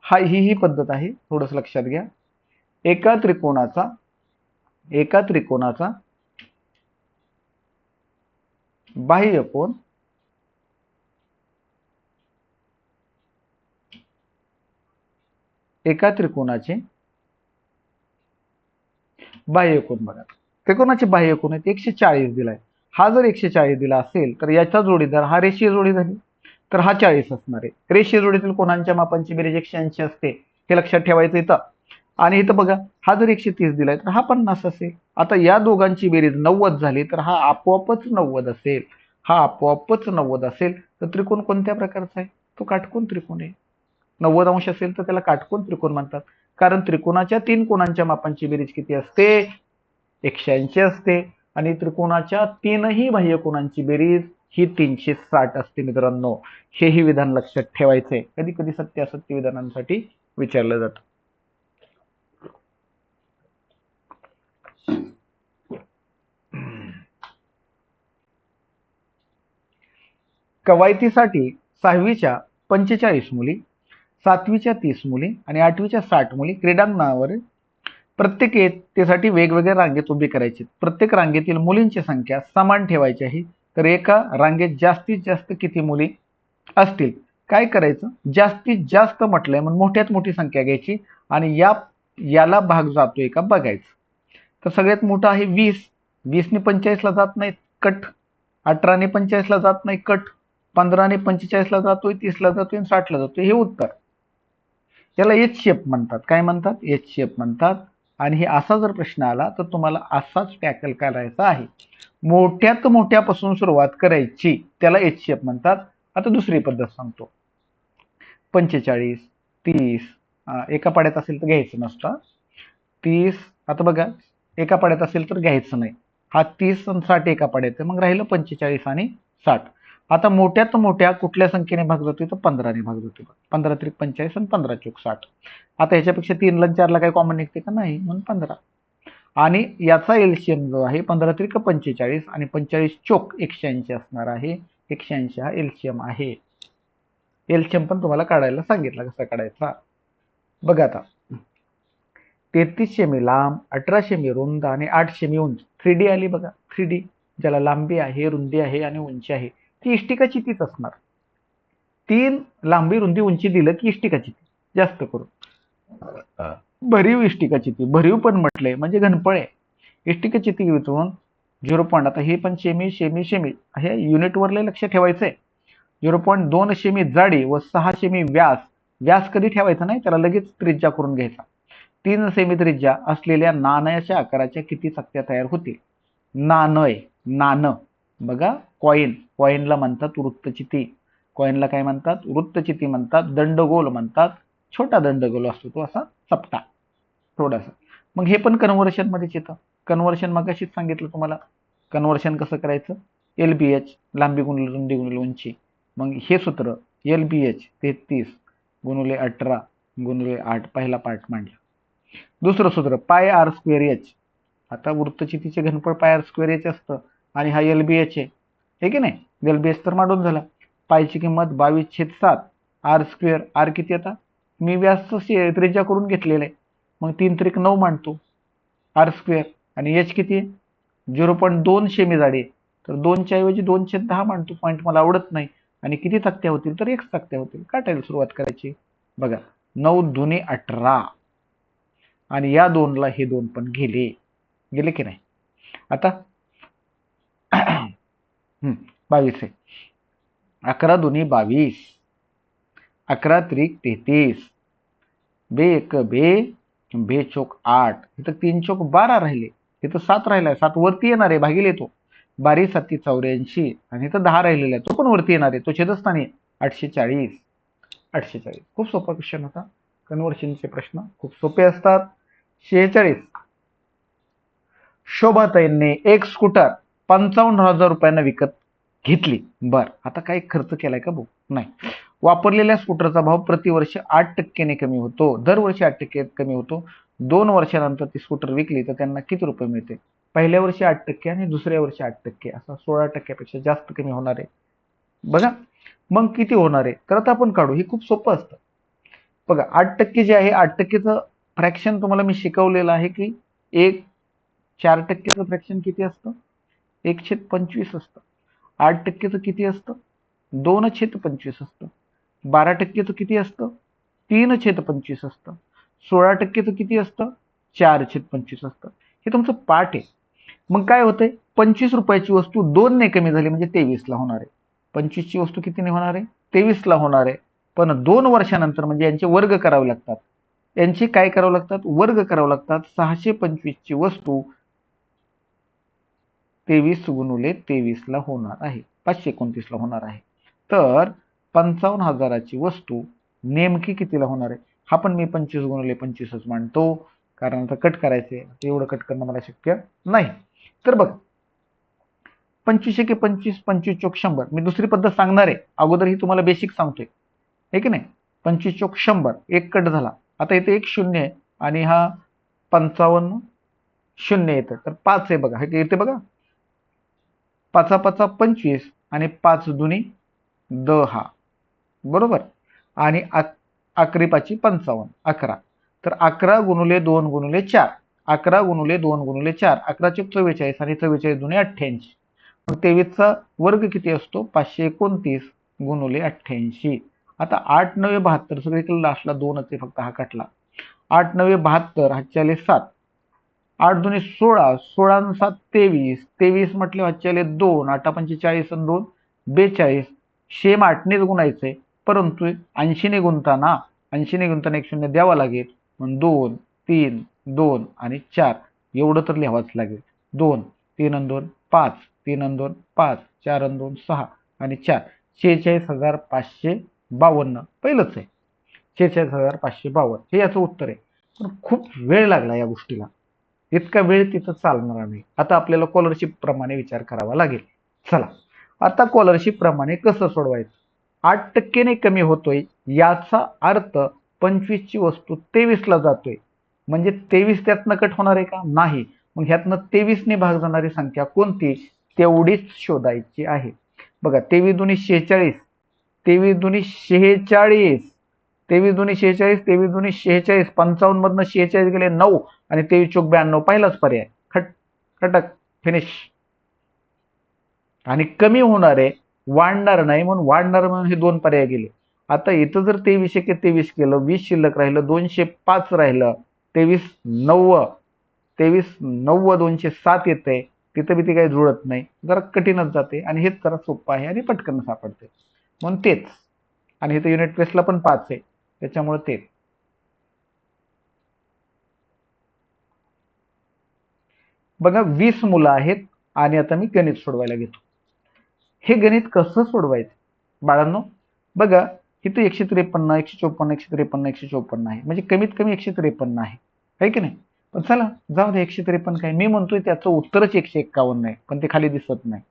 हा ही पद्धत आहे, थोडंसं लक्षात घ्या. एका त्रिकोणाचा बाह्य कोन एका त्रिकोणाचे बाह्यकोन बघा. त्रिकोणाचे बाह्यकोन आहेत 140 दिलाय. हा जर 140 दिला असेल तर याचा जोडीदार हा रेषीय जोडी झाली, तर हा 40 असणार आहे. रेषीय जोडीतील कोणांच्या मापांची बेरीज 180 असते हे लक्षात ठेवायचं इथं. आणि इथं बघा हा जर 130 दिलाय तर हा 50 असेल. आता या दोघांची बेरीज 90 झाली तर हा आपोआपच 90 असेल. हा आपोआपच 90 असेल तर त्रिकोण कोणत्या प्रकारचा आहे? तो काटकोन त्रिकोण आहे. 90 अंश असेल तर त्याला काटकोन त्रिकोण म्हणतात. कारण त्रिकोणाच्या 3 कोणांच्या मापांची बेरीज किती असते? 180 असते. आणि त्रिकोणाच्या 3ही बाह्यकोनांची बेरीज ही 360 असते मित्रांनो. हेही विधान लक्षात ठेवायचंय. कधी कधी सत्य असत्य विधानांसाठी विचारलं जातं. कवायतीसाठी 6वीच्या 45 मुली, 7वीच्या 30 मुली आणि 8वीच्या 60 मुली क्रीडांगणावर प्रत्येक इयत्तेसाठी वेगवेगळ्या रांगेत उभी करायची. प्रत्येक रांगेतील मुलींची संख्या समान ठेवायची आहे. तर एका रांगेत जास्तीत जास्त किती मुली असतील? काय करायचं? जास्तीत जास्त म्हटलंय म्हणून मोठ्यात मोठी संख्या घ्यायची आणि याला भाग जातोय का बघायचं. तर सगळ्यात मोठा आहे 20. 20 ने 45 ला जात नाही कट. 18 ने 45 ला जात नाही कट. 15 ने 45 ला जातोय, 30 ला जातोय, 60 ला जातोय. हे उत्तर. याला एच शेप म्हणतात. काय म्हणतात? एच शेप म्हणतात. आणि हे असा जर प्रश्न आला तर तुम्हाला असाच टॅकल करायचा आहे. मोठ्यात मोठ्यापासून सुरुवात करायची, त्याला एच शेप म्हणतात. आता दुसरी पद्धत सांगतो. 45, 30 एका पाड्यात असेल तर घ्यायचं नसतं. 30 आता बघा एका पाड्यात असेल तर घ्यायचं नाही. हा 30 आणि 60 एका पाड्यात आहे, मग राहिलं 45 आणि 60. आता मोठ्यात मोठ्या कुठल्या संख्येने भाग जातोय? तर 15 ने भाग जातोय. 15 त्रिक 45 आणि 15 चोक 60. आता ह्याच्यापेक्षा 3 ला 4 ला काही कॉमन निघते का? नाही, म्हणून 15. आणि याचा एलसीएम जो आहे 15 त्रिक 45 आणि 45 चोक 180 असणार आहे. 180 हा एलसीएम आहे. एलसीएम पण तुम्हाला काढायला सांगितलं कसा काढायचा. बघा आता 33 सेमी लांब, 18 सेमी रुंद आणि 8 सेमी उंच 3D आली बघा. 3D ज्याला लांबी आहे, रुंदी आहे आणि उंची आहे ती इष्टिकाची तीच असणार. 3 लांबी रुंदी उंची दिलं की इष्टिकाची ती जास्त करून. भरीव इष्टिकाची ती, भरीव पण म्हटलंय म्हणजे घनफळ आहे. इष्टिकाची ती वितून 0. आता हे पण सेमी सेमी सेमी हे युनिटवर लक्ष ठेवायचंय. 0.2 सेमी जाडी व 6 सेमी व्यास. व्यास कधी ठेवायचा नाही, त्याला लगेच त्रिज्या करून घ्यायचा. 3 सेमी त्रिज्या असलेल्या नाण्याच्या आकाराच्या किती चकत्या तयार होतील? नाणं बघा. कॉईनला म्हणतात वृत्तचिती. कॉईनला काय म्हणतात? वृत्तचिती म्हणतात. दंडगोल म्हणतात. छोटा दंडगोल असतो तो असा चपटा थोडासा. मग हे पण कन्व्हर्शन मध्येच येतं. कन्व्हर्शन मगाशीच सांगितलं तुम्हाला. कन्व्हर्शन कसं करायचं? LBH लांबी गुणिले रुंदी गुणिले उंची. मग हे सूत्र LBH 33 गुणिले 18 गुणिले 8 पहिला पार्ट मांडला. दुसरं सूत्र पाय आर स्क्वेअर एच. आता वृत्तचितीचे घनफळ पाय आर स्क्वेअर एच असतं आणि हा LBH आहे, हे की नाही? LBH तर मांडून झाला. पायची किंमत 22/7 आर स्क्वेअर. आर किती आता? मी व्यास त्रिज्या करून घेतलेला आहे, मग 3 त्रिक 9 मांडतो आर स्क्वेअर. आणि एच किती आहे? 0.2 सेमी जाडी आहे, तर 2च्या ऐवजी 2/10 मांडतो. पॉईंट मला आवडत नाही. आणि किती चकत्या होतील? तर 1 चकत्या होतील. काटायला सुरुवात करायची. बघा 9 दुनी 18 आणि या 2ला हे 2 पण गेले की नाही? आता 22 आहे. 11 दुनी 22, 11 त्रिक 33, बे 1 बे चोक 8, इथं 3 चोक 12 राहिले, इथं 7 राहिलाय. 7 वरती येणार आहे, भागिले येतो. 12 7 84 आणि इथं 10 राहिलेला आहे, तो पण वरती येणार आहे, तो छेदस्थानी 840. 840 खूप सोपा क्वेश्चन होता. कन्व्हर्शनचे प्रश्न खूप सोपे असतात. 46 शोभाताईंनी एक स्कूटर 55,000 रुपयांना विकत घेतली. बर, आता काही खर्च केलाय का भाऊ? नाही. वापरलेल्या स्कूटरचा भाव प्रतिवर्ष 8% कमी होतो. दरवर्षी 8% कमी होतो. 2 वर्षानंतर ती स्कूटर विकली तर त्यांना किती रुपये मिळते? पहिल्या वर्षी 8% आणि दुसऱ्या वर्षी 8%, असा 16% जास्त कमी होणार आहे. बघा मग किती होणार आहे? तर आता आपण काढू. हे खूप सोपं असतं. बघा 8% जे आहे, 8%चं फ्रॅक्शन तुम्हाला मी शिकवलेलं आहे की 4%चं फ्रॅक्शन किती असतं? 1/25 असतं. 8%चं किती असतं? 2/25 असतं. 12%चं किती असतं? 3/25 असतं. 16% किती असतं? 4/25 असतं. हे तुमचं पाठ आहे. मग काय होतंय? 25 रुपयाची वस्तू 2 ने कमी झाली म्हणजे 23 ला होणार आहे. 25 ची वस्तू कितीने होणार आहे? 23 ला होणार आहे. पण 2 वर्षानंतर म्हणजे यांचे वर्ग करावे लागतात. यांची काय करावं लागतात? वर्ग करावं लागतात. 625 ची वस्तू 23 गुणुले 23 ला होणार आहे. 529 ला होणार आहे. तर 55,000ची वस्तू नेमकी कितीला होणार आहे? हा पण मी 25 गुणुले 25च मांडतो. कारण आता कट करायचे, एवढं कट करणं मला शक्य नाही. तर बघ, 25 एके 25, 25 चोक 100. मी दुसरी पद्धत सांगणार आहे. अगोदर ही तुम्हाला बेसिक सांगतोय. हे की नाही? 25 चोक 100, एक कट झाला. आता इथे एक शून्य आहे आणि हा 55 शून्य येतं. तर 5 आहे बघा. हे येते बघा. 5 5 25 आणि 5 दुनी 10. बरोबर. आणि अकरी पाची 55, 11. तर 11 गुणुले 2 गुणुले 4. 11 गुणुले 2 गुणुले 4. 11 चोक 44 आणि 44 दुनी 88. मग 23चा वर्ग किती असतो? 529 गुणुले 88. आता 8 9 72, सगळीकडे लास्टला 2च आहे, फक्त हा कटला. 8 9 72, हातच्याले 7. 8 दुनी 16, 16 आणि 7 23. 23 म्हटले हातच्याले 2, 8 पंचे 40 आणि 2 42. शेम 8नेच गुणायचंय, परंतु 80 ने गुणताना 80 ने गुणताना एक शून्य द्यावा लागेल. मग 2 3 2 आणि 4 एवढं तर लिहावंच लागेल. 2 3 आणि 2 5, 3 आणि 2 5, 4 आणि 2 6 आणि 4 46,552 पहिलंच आहे. 46,552 हे याचं उत्तर आहे. पण खूप वेळ लागला या गोष्टीला. इतका वेळ तिथं चालणार नाही. आता आपल्याला स्कॉलरशिप प्रमाणे विचार करावा लागेल. चला, आता स्कॉलरशिप प्रमाणे कसं सोडवायचं? 8% कमी होतोय याचा अर्थ 25 ची वस्तू 23 ला जातोय. म्हणजे 23 त्यातनं कट होणार आहे का? नाही. मग ह्यातनं 23 ने भाग जाणारी संख्या कोणती? तेवढीच शोधायची आहे. बघा, 23 दुनी 46, 23 दुनी 46, 23 दुनी 46, 23 दुनी 46, 55 मधनं 46 गेले 9 आणि 23 चोक 92, पहिलाच पर्याय. खटक फिनिश. आणि कमी होणार आहे, वाढणार नाही, म्हणून वाढणार म्हणून हे 2 पर्याय गेले. आता इथं जर 23 एके 23 केलं, 20 शिल्लक राहिलं, 205 राहिलं, 23 9, 23 9 207 येते. तिथं बी ते काही जुळत नाही, जरा कठीणच जाते. आणि हेच जरा सोपं आहे आणि पटकन सापडते, म्हणून तेच. आणि इथं युनिट प्लेसला पण 5 आहे, त्याच्यामुळे तेच. बघा, 20 मुलं आहेत आणि आता मी गणित सोडवायला घेतो. हे गणित कसं सोडवायचं बाळांनो? बघा, इथे 153, 154, 153, 154 आहे. म्हणजे कमीत कमी 153 आहे की नाही? पण चला जाऊ दे, 153 काय, मी म्हणतोय त्याचं उत्तरच 151 आहे, पण ते खाली दिसत नाही.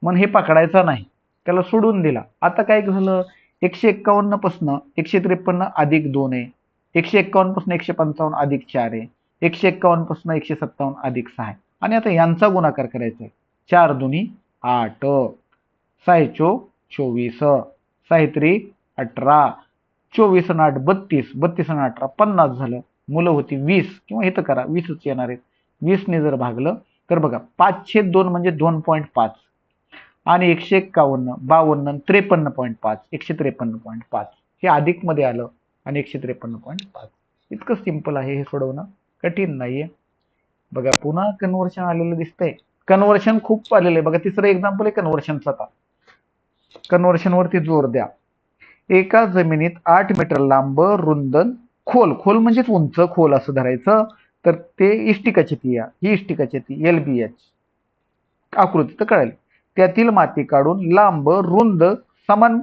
मग हे पकडायचं नाही, त्याला सोडून दिला. आता काय झालं? 151 पासून 153 अधिक 2 आहे. 151 पासून 155 अधिक 4 आहे. 151 पासून 157 अधिक 6 आहे. आणि आता यांचा गुणाकार करायचा आहे. 4 दुनी 8, 6 चोक 24, 6 त्रिक 18, 24 आणि 8 32, 32 आणि 18 50 झालं. मुलं होती 20, किंवा इथं करा 20च येणार आहेत. 20 ने जर भागलं तर बघा, 5/2 म्हणजे 2.5 आणि 151, 52, 53.5, 153.5 हे अधिक मध्ये आलं आणि 153.5. इतकं सिंपल आहे हे सोडवणं, कठीण नाहीये. बघा, पुन्हा कन्व्हर्शन आलेलं दिसतंय. कन्व्हर्शन खूप आलेलं आहे बघा. तिसरं एक्झाम्पल आहे कन्व्हर्शनचा. आता कन्व्हर्शन वरती जोर द्या. एका जमिनीत 8 मीटर लांब, रुंद, खोल, खोल म्हणजेच उंच, खोल असं धरायचं. तर ते इष्टिकाची ती ही इष्टिकाची ती LBH आकृती तर कळेल. त्यातील माती काढून लांब, रुंद, समान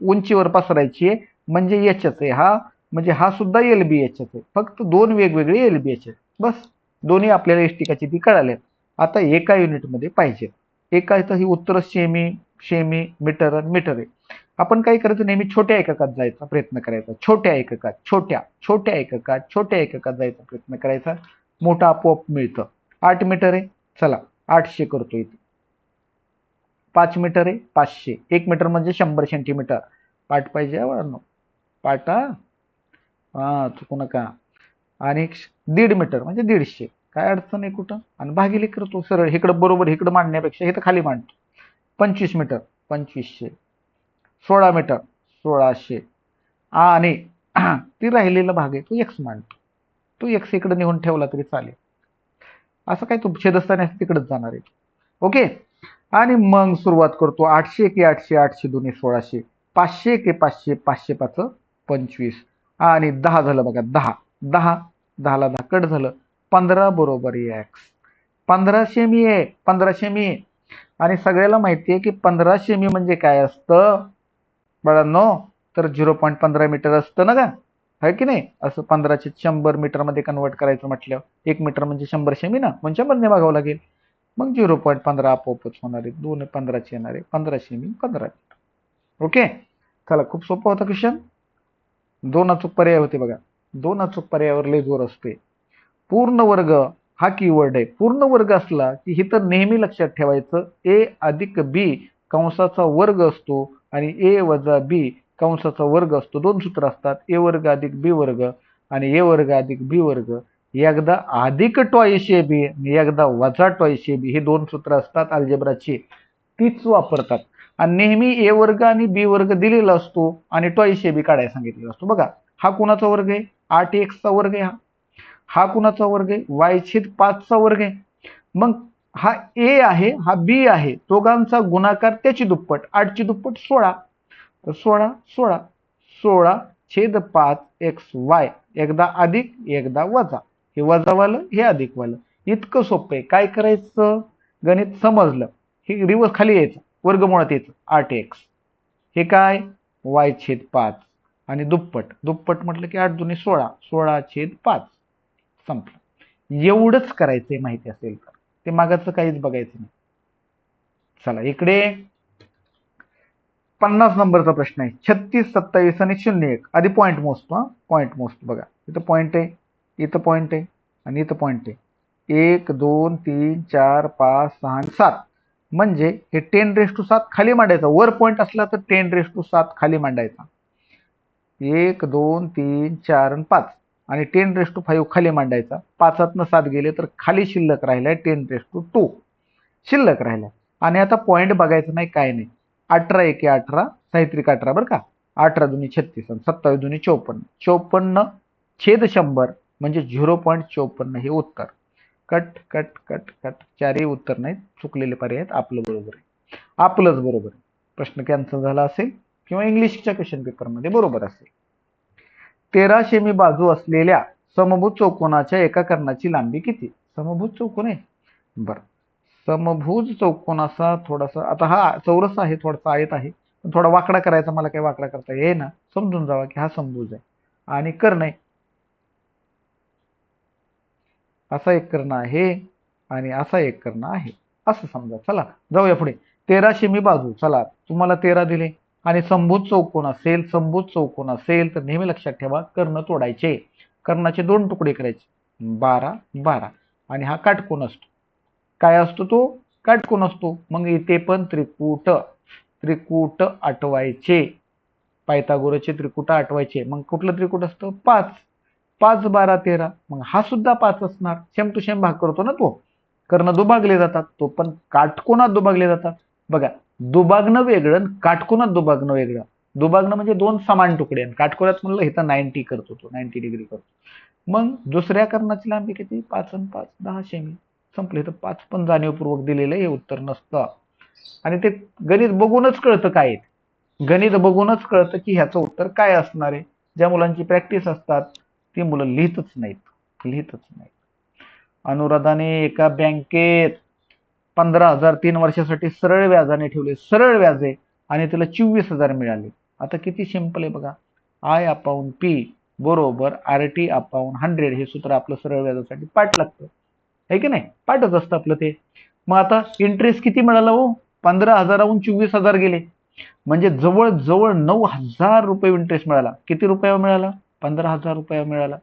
उंचीवर पसरायची आहे. म्हणजे एचच आहे हा. म्हणजे हा सुद्धा LBH आहे. फक्त 2 वेगवेगळे LBH आहेत. बस, दोन्ही आपल्याला इष्टिकाची ती कळाले. आता एका युनिटमध्ये पाहिजे. एका इथं ही उत्तर सेमी, सेमी, मीटर आणि मीटर आहे. आपण काय करायचं? नेहमी छोट्या एककात जायचा प्रयत्न करायचा. छोट्या एककात, छोट्या छोट्या एककात, छोट्या एककात जायचा प्रयत्न करायचा. मोठं आपोआप मिळतं. 8 मीटर आहे, चला 800 करतो इथे. 5 मीटर आहे, 500. 1 मीटर म्हणजे 100 सेंटीमीटर. पाठ पाहिजे वाढणं, पाठ हा चुकू नका. आणि 1.5 मीटर म्हणजे 150. काय अडचण आहे कुठं? आणि भागिले करतो सरळ. इकडं बरोबर इकडं मांडण्यापेक्षा इथं खाली मांडतो. 25 मीटर 2500. 16 मीटर 1600. आणि ती राहिलेला भाग आहे तो x मांडतो. तो एक्स इकडे निघून ठेवला तरी चालेल. असं काय तो छेदस्थानी असं तिकडेच जाणार आहे. ओके. आणि मग सुरुवात करतो. 800 के 800, 800 दुनी 1600, 500 के 500, 500 पाच 25 आणि 10 झालं बघा. 10 10 10ला 10 कट झालं. 15 बरोबर एक्स. 1500 मी आहे. 1500 मी आहे. आणि सगळ्याला माहिती आहे की 1500 मी म्हणजे काय असतं बाळांनो, तर 0.15 मीटर असतं ना का, आहे की नाही. असं 15चे 100 मीटर मध्ये कन्वर्ट करायचं म्हटल्यावर 1 मीटर म्हणजे 100 सेमी ना, म्हणजे 100 ने भागावं लागेल. मग 0.15 आपोआपच होणार आहे. 2 15चे येणार आहे. 15 सेमी 15 मीटर. ओके. चला, खूप सोपं होता क्वेश्चन. 2 अचूक पर्याय होते बघा. 2 अचूक पर्यायावर लय जोर असते. पूर्ण वर्ग हा कीवर्ड आहे. पूर्ण वर्ग असला की हे तर नेहमी लक्षात ठेवायचं, ए अधिक बी कंसाचा वर्ग असतो आणि ए वजा बी कंसाचा वर्ग असतो. 2 सूत्र असतात, ए वर्ग अधिक बी वर्ग आणि ए वर्ग अधिक बी वर्ग. एकदा अधिक टॉईस ए बी आणि एकदा वजा टॉईस ए बी, हे 2 सूत्र असतात अल्जेब्राची, तीच वापरतात. आणि नेहमी ए वर्ग आणि बी वर्ग दिलेला असतो आणि टॉईस ए बी काढायला सांगितलेला असतो. बघा, हा कुणाचा वर्ग आहे? 8x चा वर्ग आहे. हा कुणाचा वर्ग आहे? y/5 चा वर्ग आहे. मग हा ए आहे, हा बी आहे, दोघांचा गुणाकार त्याची दुप्पट, 8 ची दुप्पट 16. 16 16 16/5 xy, एकदा अधिक एकदा वजा. हे वजावालं हे अधिकवालं. इतकं सोपं आहे. काय करायचं? गणित समजलं हे रिवर्स खाली यायचं, वर्गमुळात यायचं 8x. हे काय? y/5 आणि दुप्पट. दुप्पट म्हटलं की 8 दुनी 16, 16/5. संपलं. एवढंच करायचंय माहिती असेल तर. ते मागाचं काहीच बघायचं नाही. चला इकडे 50 नंबरचा प्रश्न आहे. 36, 27 आणि 01. आधी पॉईंट मोजतो. हा, पॉईंट मोजतो. बघा, इथं पॉईंट आहे, इथं पॉईंट आहे आणि इथं पॉईंट आहे. 1 2 3 4 5 6 आणि 7. म्हणजे हे 10⁻7 खाली मांडायचा. वर पॉईंट असला तर 10⁻7 खाली मांडायचा. 1 2 3 4 आणि 5 आणि 10⁻5 खाली मांडायचा. 5 7 गेले तर खाली शिल्लक राहिलाय 10⁻2 शिल्लक राहिलाय. आणि आता पॉईंट बघायचं नाही, काय नाही. 18 एके 18, साहित्रिक 18 बरं का. 18 दुनी 36 आणि 27 दुनी 54. 54/100 म्हणजे 0.54 हे उत्तर. Cut cut cut cut. चारही उत्तर नाहीत, चुकलेले पर्याय आहेत. आपलं बरोबर आहे. आपलंच बरोबर आहे. प्रश्न कॅन्सल झाला असेल किंवा इंग्लिशच्या क्वेश्चन पेपरमध्ये बरोबर असेल. 13 सेमी बाजू असलेल्या समभुज चौकोनाच्या एका कर्णाची लांबी किती? समभुज चौकोन आहे. बरं, समभुज चौकोनाचा थोडासा, आता हा चौरस आहे, थोडासा आयत आहे, पण थोडा वाकडा करायचा. मला काही वाकडा करता येई ना. समजून जावा की हा समभुज आहे आणि कर्ण आहे. असा एक कर्ण आहे आणि असा एक कर्ण आहे, असं समजा. चला जाऊया पुढे. 13 सेमी बाजू. चला, तुम्हाला 13 दिले आणि समभुज चौकोन असेल, समभुज चौकोन असेल तर नेहमी लक्षात ठेवा, कर्ण तोडायचे. कर्णाचे 2 तुकडे करायचे. 12 12 आणि हा काटकोन असतो. काय असतो तो? काटकोन असतो. मग इथे पण त्रिकूट, त्रिकूट आठवायचे. पायथागोरसचे त्रिकूट आठवायचे. मग कुठलं त्रिकूट असतं? 5. 5 12 13. मग हा सुद्धा 5 असणार. सेम टू सेम भाग करतो ना तो. कर्ण दुभागले जातात, तो पण काटकोनात दुभागले जातात. बघा, दुभागणं वेगळं आणि काटकोनात दुभागणं वेगळं. दुभागणं म्हणजे 2 समान तुकडे आणि काटकोनात म्हणलं इथं 90 करतो, तो 90 डिग्री करतो. मग दुसऱ्या कर्णाची लांबी किती? 5 आणि 5 10 सेमी. संपलं. इथं 5 पण जाणीवपूर्वक दिलेलं हे उत्तर नसतं. आणि ते गणित बघूनच कळतं काय आहे. गणित बघूनच कळतं की ह्याचं उत्तर काय असणार आहे. ज्या मुलांची प्रॅक्टिस असतात ती मुलं लिहितच नाहीत. अनुराधाने एका बँकेत 15,000 3 वर्षासाठी सरळ व्याजाने ठेवले. सरळ व्याज आहे आणि तिला 24,000 मिळाले. आता किती सिंपल आहे बघा. I/P बरोबर RT/100 हे सूत्र आपलं सरळ व्याजासाठी पाठ लागतं, आहे की नाही. पाठच असतं आपलं ते. मग आता इंटरेस्ट किती मिळाला हो? 15,000हून 24,000 गेले म्हणजे जवळ जवळ 9,000 रुपये इंटरेस्ट मिळाला. किती रुपयावर मिळाला? 15,000 रुपयावर मिळाला.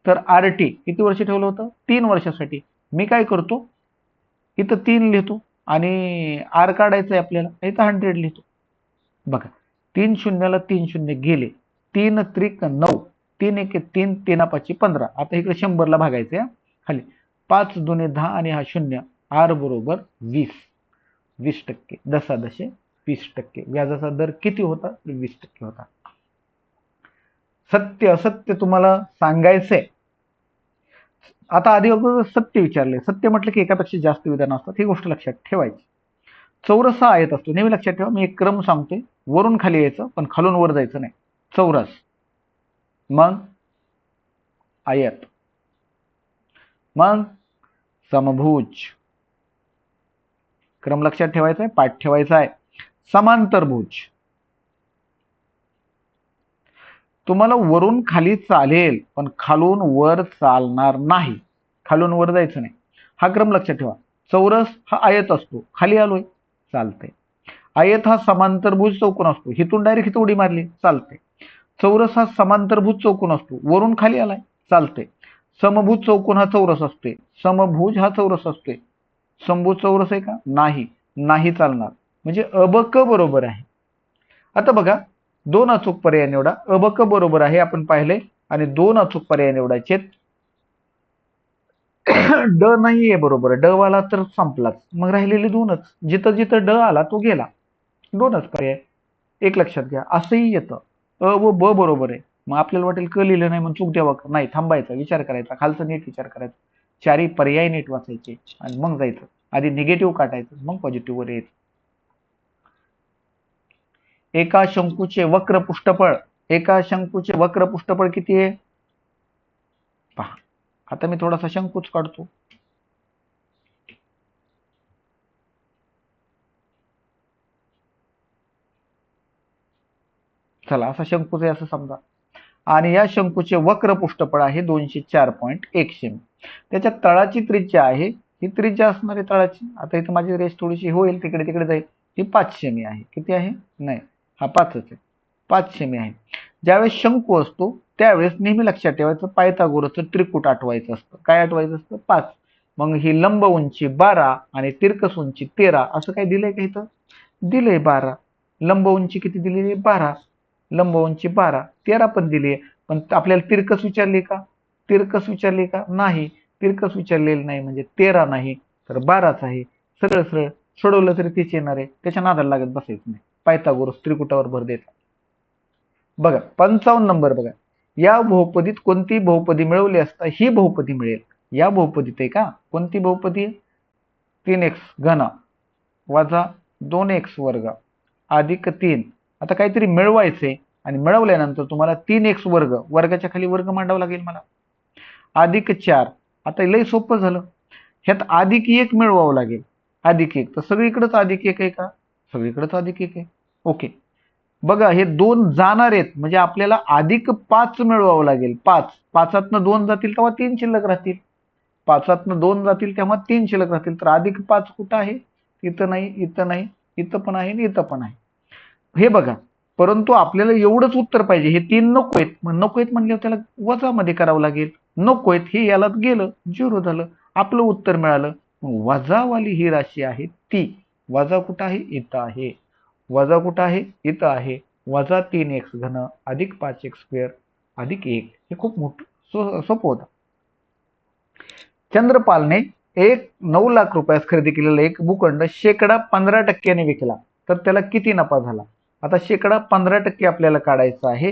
तर RT किती वर्ष ठेवलं होतं? 3 वर्षासाठी. मी काय करतो, इथं 3 लिहितो आणि आर काढायचंय आपल्याला, इथं 100 लिहितो. बघा, 3 शून्याला 3 शून्य गेले. 3 त्रिक 9, 3 एक 3, 3 5 15. आता इकडे 100ला भागायचंय खाली. 5 दुने 10 आणि हा 0. आर बरोबर 20. 20%. 10 दशे 20%. व्याजाचा दर किती होता? 20% होता. सत्य असत्य तुम्हाला सांगायचंय आता आधी अगोदर सत्य विचारले. सत्य म्हटलं की एकापेक्षा जास्त विधान असतात, ही गोष्ट लक्षात ठेवायची. चौरस हा आयत असतो. नेहमी लक्षात ठेवा, मी एक क्रम सांगतोय. वरून खाली यायचं, पण खालून वर जायचं नाही. चौरस, मग आयत, मग समभुज. क्रम लक्षात ठेवायचा आहे, पाठ ठेवायचा आहे. समांतरभुज. तुम्हाला वरून खाली चालेल, पण खालून वर चालणार नाही. खालून वर जायचं नाही. हा क्रम लक्षात ठेवा. चौरस हा आयत असतो, खाली आलोय, चालतंय. आयत हा समांतरभुज चौकोन असतो, हिथून डायरेक्ट हिथं उडी मारली, चालते. चौरस हा समांतरभुज चौकोन असतो, वरून खाली आलाय, चालते. समभुज चौकोन हा चौरस असतोय, समभुज हा चौरस असतोय. समभुज चौरस आहे का? नाही, नाही चालणार. म्हणजे अबक बरोबर आहे. आता बघा, दोन अचूक पर्याय निवडा. अबक बरोबर आहे आपण पाहिले, आणि दोन अचूक पर्याय निवडायचे. ड नाहीये बरोबर, ड वाला तर संपलाच, मग राहिलेले दोनच. जिथं जिथं ड आला तो गेला, दोनच पर्याय. एक लक्षात घ्या, असंही येतं. अ व ब बरोबर आहे. मग आपल्याला वाटेल क लिहिलं नाही म्हणून चूक द्यावं, नाही, थांबायचा, विचार करायचा, खालचा नीट विचार करायचा. चारी पर्याय नीट वाचायचे आणि मग जायचं. आधी निगेटिव्ह काढायचं, मग पॉझिटिव्ह वर यायचं. एका शंकूचे वक्र पृष्ठफळ, एका शंकूचे वक्र पृष्ठफळ किती आहे पहा. आता मी थोडासा शंकूच काढतो. चला, असा शंकूच आहे असं समजा, आणि या शंकूचे वक्र पृष्ठफळ आहे 204.1 सेमी. त्याच्या तळाची त्रिज्या आहे, ही त्रिज्या असणार आहे तळाची. आता इथं माझी रेस थोडीशी होईल, तिकडे तिकडे जाईल. ही 5 सेमी आहे. किती आहे? नाही, हा 5च आहे, 5 सेमी आहे. ज्यावेळेस शंकू असतो त्यावेळेस नेहमी लक्षात ठेवायचं, पायथागोरसचं त्रिकूट आठवायचं असतं. काय आठवायचं असतं? 5. मग ही लंब उंची 12 आणि तिरकस उंची 13, असं काय दिलंय का इथं? दिलंय 12. लंब उंची किती दिलेली आहे? 12. लंब उंची 12, 13 पण दिली आहे. पण आपल्याला तिरकस विचारली का? तिरकस विचारली का? नाही, तिरकस विचारलेलं नाही, म्हणजे 13 नाही तर 12च आहे. सरळ सरळ सोडवलं तरी तेच येणार आहे, त्याच्या नादाला लागत बसायचं नाही. पायथागोरस त्रिकुटावर भर देतात. बघा 55 नंबर बघा. या बहुपदीत कोणती बहुपदी मिळवली असता ही बहुपदी मिळेल? या बहुपदीत आहे का? कोणती बहुपदी? 3x घन वजा 2x वर्ग अधिक 3. आता काहीतरी मिळवायचंय, आणि मिळवल्यानंतर तुम्हाला 3x वर्ग, वर्गाच्या खाली वर्ग मांडावा लागेल मला, अधिक 4. आता लय सोपं झालं. ह्यात अधिक 1 मिळवावं लागेल. अधिक 1 तर सगळीकडेच अधिक 1 आहे का? सगळीकडेच अधिक 1 आहे. ओके. बघा, हे दोन जाणार आहेत, म्हणजे आपल्याला अधिक 5 मिळवावं लागेल. 5, 5तनं 2 जातील तेव्हा 3 शिल्लक राहतील. 5तनं 2 जातील तेव्हा 3 शिल्लक राहतील. तर अधिक 5 कुठं आहे? इथं नाही, इथं नाही, इथं पण आहे आणि इथं पण आहे. हे बघा, परंतु आपल्याला एवढंच उत्तर पाहिजे. हे 3 नको आहेत, मग नको आहेत म्हणल्यावर त्याला वजामध्ये करावं लागेल. नको आहेत, हे याला गेलं, 0 झालं, आपलं उत्तर मिळालं. वजावाली ही राशी आहे ती. वजा कुठं आहे? इथं आहे. वजा कुठं आहे? इथं आहे. वजा 3x घन अधिक 5x स्क्वेअर अधिक 1. हे खूप मोठं सोपं होतं. चंद्रपालने 9 लाख रुपयास खरेदी केलेला एक भूखंड 15% विकला, तर त्याला किती नफा झाला? आता 15% आपल्याला काढायचं आहे.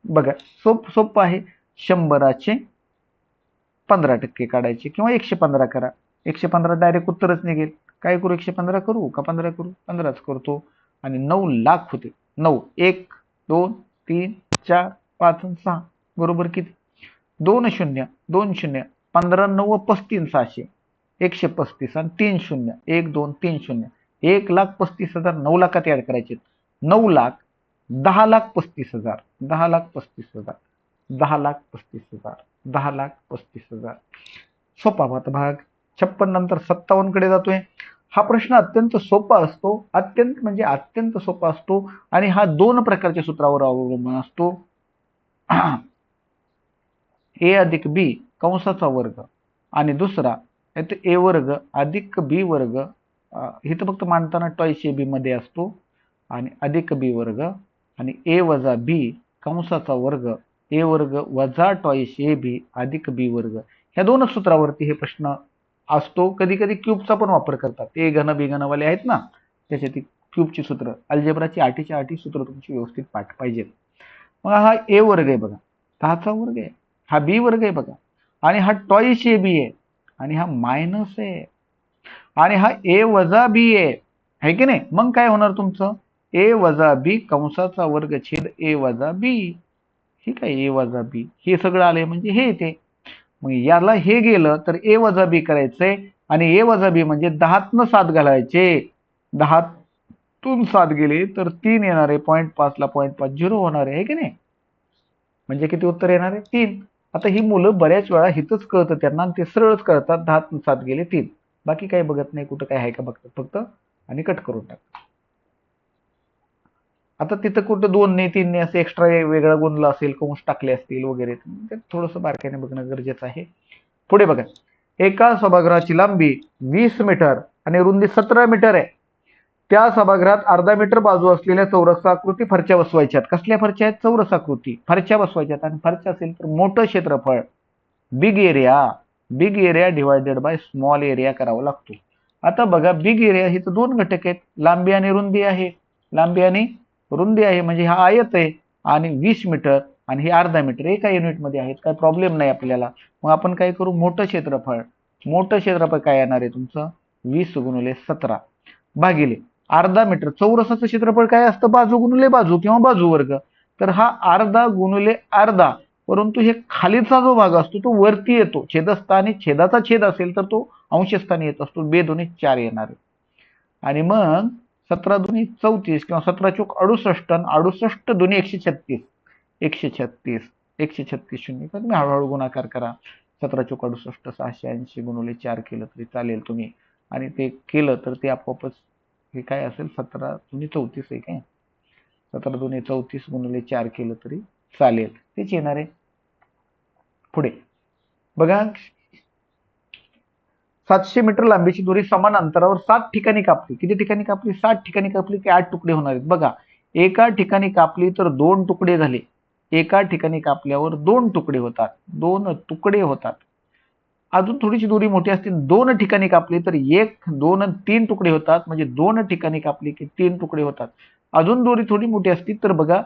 बघा, सोपं आहे. 100चे 15% काढायचे, किंवा 115 करा. 115 डायरेक्ट उत्तरच निघेल. काय करू? 115 करू का 15 करू? 15च करतो. आणि 9 लाख होते. 9, 1, 2, 3, 4, 5 आणि 6 बरोबर किती? 2 0, 2 0, 15 9 35 600, 135 आणि 3 0, 1 2 3 0, 1,35,000. 9 लाखात ऍड करायचे. 9 लाख, 10,35,000, 10,35,000, 10,35,000, 10,35,000. सोपा भाग. 56 नंतर 57 कडे जातोय. हा प्रश्न अत्यंत सोपा असतो, अत्यंत म्हणजे अत्यंत सोपा असतो, आणि हा 2 प्रकारच्या सूत्रावर अवलंबून असतो. ए अधिक बी कंसाचा वर्ग, आणि दुसरा ए वर्ग अधिक बी वर्ग, इथं फक्त मांडताना टॉईस ए बी मध्ये असतो, आणि अधिक बी वर्ग, आणि ए वजा बी कंसाचा वर्ग, ए वर्ग वजा टॉईस ए बी अधिक बी वर्ग. ह्या 2 सूत्रावरती हे प्रश्न असतो. कधी कधी क्यूबचा पण वापर करतात. ए घन बी घन वाले आहेत ना, त्याच्यात क्यूबची सूत्र, अल्जेब्राची आठीच्या आठी सूत्र तुमची व्यवस्थित पाठ पाहिजेत. मग हा ए वर्ग आहे बघा, 10चा वर्ग आहे. हा बी वर्ग आहे बघा, आणि हा टॉईस ए बी आहे आणि हा मायनस आहे आणि हा ए वजा बी आहे की नाही. मग काय होणार तुमचं ए वजा बी कंसाचा वर्ग छेद ए वजा बी. ठीक आहे, ए वजा बी हे सगळं आलंय म्हणजे हे येते. मग याला हे गेलं तर ए वजा बी करायचंय आणि ए वजा बी म्हणजे 10तनं 7 घालायचे. 10तून 7 गेले तर 3 येणार आहे. 0.5 ला 0.50 होणार आहे की नाही. म्हणजे किती उत्तर येणार आहे 3. आता ही मुलं बऱ्याच वेळा हितच कळतं त्यांना आणि ते सरळच करतात. 10तून 7 गेले 3. बाकी काही बघत नाही कुठं काय आहे का बघतात फक्त आणि कट करून टाकतात. आता तिथं कुठं 2 ने 3 ने असं एक्स्ट्रा वेगळा गुणला असेल, कंस टाकले असतील वगैरे, ते थोडंसं बारकाईने बघणं गरजेचं आहे. पुढे बघा, एका सभागृहाची लांबी 20 मीटर आणि रुंदी 17 मीटर आहे. त्या सभागृहात अर्धा मीटर बाजू असलेल्या चौरसाकृती फरच्या बसवायच्यात. कसल्या फरच्या आहेत? चौरसाकृती फरच्या बसवायच्यात. आणि फरच्या असेल तर मोठं क्षेत्रफळ big area divided by small area करावा लागतो. आता बघा, बिग एरिया हे तर 2 घटक आहेत, लांबी आणि रुंदी आहे. लांबी आणि रुंदी आहे म्हणजे हा आयत आहे आणि 20 मीटर आणि हे अर्धा मीटर एका युनिटमध्ये आहेत. काही प्रॉब्लेम नाही आपल्याला. मग आपण काय करू, मोठं क्षेत्रफळ काय येणार आहे तुमचं 20 गुणिले 17 भागिले अर्धा मीटर. चौरसाचं क्षेत्रफळ काय असतं? बाजू गुणिले बाजू किंवा बाजू वर्ग. तर हा अर्धा गुणिले अर्धा, परंतु हे खालीचा जो भाग असतो तो वरती येतो. छेदस्थानी छेदाचा छेद असेल तर तो अंशस्थानी येत असतो. 2 दोन्ही 4 येणार आहे. आणि मग 17 दुनी 34 किंवा 17 चोक 68 आणि 68 दुनी 136. 136 शून्य. तर तुम्ही हळूहळू गुणाकार करा. 17 चोक 68 680 गुणिले 4 केलं तरी चालेल तुम्ही. आणि ते केलं तर ते आपोआपच हे काय असेल 17 दुनी 34 आहे काय. 17 दुनी 34 गुणिले 4 केलं तरी चालेल. तेच येणार आहे. पुढे बघा, 700 मीटर लांबीची दोरी समान अंतरावर 7 ठिकाणी कापली. किती ठिकाणी कापली? 7 ठिकाणी कापली की 8 तुकडे होणार आहेत. बघा, एका ठिकाणी कापली तर 2 तुकडे झाले. एका ठिकाणी कापल्यावर 2 तुकडे होतात. 2 तुकडे होतात. अजून थोडीशी दोरी मोठी असते, 2 ठिकाणी कापली तर 1 2 आणि 3 तुकडे होतात. म्हणजे 2 ठिकाणी कापली की 3 तुकडे होतात. अजून दोरी थोडी मोठी असती तर बघा,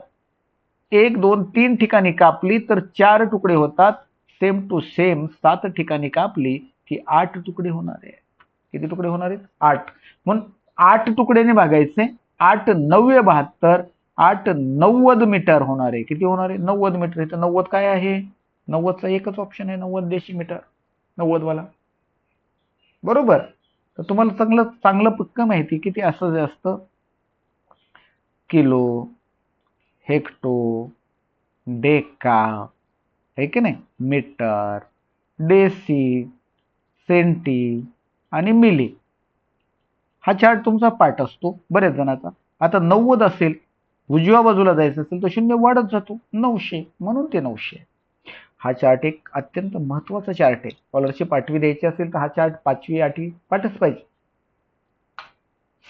1 2 3 ठिकाणी कापली तर 4 तुकडे होतात. सेम टू सेम 7 ठिकाणी कापली की 8 तुकडे होणार आहे. किती तुकडे होणार आहेत? 8. म्हणून 8 तुकड्याने भागायचे. 8 9 72, 8 90 मीटर होणार आहे. किती होणार आहे? 90 मीटर. इथं 90 काय आहे? 90चा एकच ऑप्शन आहे, 90 डेसिमीटर. 90 वाला बरोबर. तर तुम्हाला चांगलं पक्क माहिती की ते असं जे असतं किलो, हेक्टो, डेका आहे की नाही, मीटर, डेसी, सेंटी आणि मिली. हा चार्ट तुमचा पाठ असतो बऱ्याच जणांचा. आता 90 असेल, उजव्या बाजूला जायचं असेल तर 0 वाढत जातो 900, म्हणून ते 900. हा चार्ट एक अत्यंत महत्वाचा चार्ट आहे. स्कॉलरशिप 8वी द्यायची असेल तर हा चार्ट 5वी 8वी पाठच पाहिजे.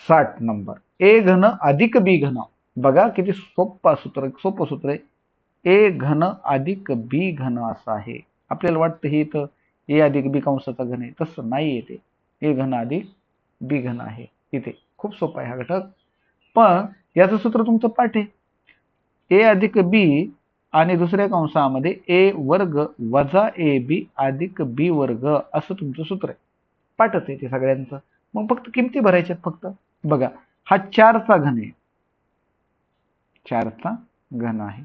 60 नंबर, ए घन अधिक बी घन. बघा किती सोपं सूत्र आहे. ए घन अधिक बी घन असं आहे. आपल्याला वाटतं हे इथं ए अधिक बी कंसाचा घन आहे, तसं नाही येते. ए घन अधिक बी घन आहे इथे. खूप सोपा आहे हा घटक. पण याचं सूत्र तुमचं पाठ आहे. ए अधिक बी आणि दुसऱ्या कंसामध्ये ए वर्ग वजा ए बी अधिक बी वर्ग असं तुमचं सूत्र आहे. पाठच आहे ते सगळ्यांचं. मग फक्त किमती भरायच्यात फक्त. बघा, हा 4चा घन आहे. 4चा घन आहे.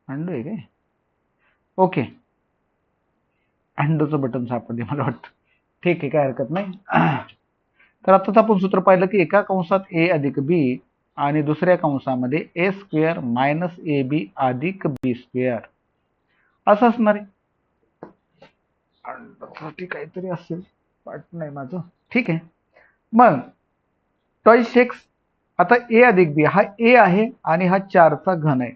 अंडू आहे काय? ओके, अंडूचं बटन सापडले मला वाटतं. ठीक आहे, काय हरकत नाही. तर आताच आपण सूत्र पाहिलं की एका कंसात ए अधिक बी आणि दुसऱ्या कंसामध्ये ए स्क्वेअर मायनस ए बी अधिक बी स्क्वेअर असं असणार आहे. अंडासाठी काहीतरी असेल, पाठ नाही माझं. ठीक आहे. मग टॉईस एक्स, आता ए अधिक बी हा ए आहे आणि हा 4चा घन आहे.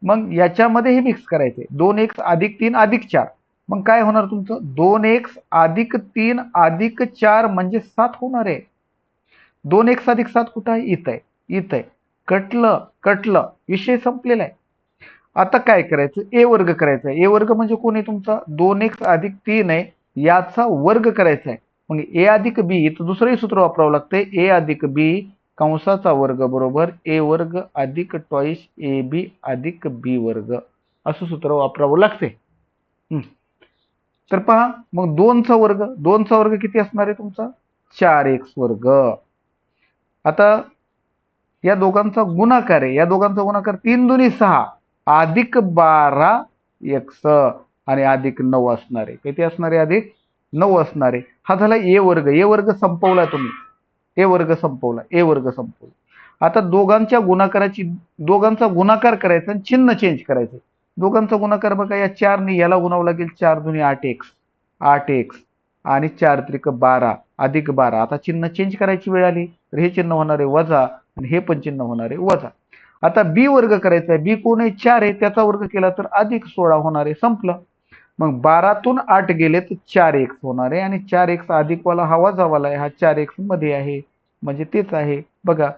मग याच्यामध्ये हे मिक्स करायचे. 2x अधिक 3 अधिक 4. मग काय होणार तुमचं 2x अधिक 3 अधिक 4 म्हणजे 7 होणार आहे. 2x अधिक 7 कुठं आहे? इथं आहे. कटलं विषय संपलेला आहे. आता काय करायचं, ए वर्ग करायचा आहे. ए वर्ग म्हणजे कोण आहे तुमचा 2x अधिक 3 आहे, याचा वर्ग करायचा आहे. मग ए अधिक बी, इथं दुसरंही सूत्र वापरावं लागतंय. ए अधिक बी कंसाचा वर्ग बरोबर ए वर्ग अधिक टॉईस ए बी अधिक बी वर्ग, असं सूत्र वापरावं लागते. तर पहा, मग 2चा वर्ग किती असणार आहे तुमचा 4x वर्ग. आता या दोघांचा गुणाकार आहे, या दोघांचा गुणाकार 3 दुनी 6 अधिक 12x आणि अधिक 9 असणार आहे. किती असणार आहे, अधिक 9 असणार आहे. हा झाला ए वर्ग. ए वर्ग संपवला तुम्ही, ए वर्ग संपवला, ए वर्ग संपवला. आता दोघांचा गुणाकार करायचा आणि चिन्ह चेंज करायचं. दोघांचा गुणाकार बघा, या 4ने याला गुणावं लागेल, 4 दुनी 8x आणि 4 त्रिक 12 अधिक 12. आता चिन्ह चेंज करायची वेळ आली तर हे चिन्ह होणार आहे वजा आणि हे पण चिन्ह होणार आहे वजा. आता बी वर्ग करायचा आहे. बी कोण आहे 4 आहे, त्याचा वर्ग केला तर अधिक 16 होणार आहे. संपलं. मग 12तून 8 गेले तर 4x होणार आहे आणि 4x अधिक वाला हा वजावाला आहे, हा 4x मध्ये आहे म्हणजे तेच आहे. बघा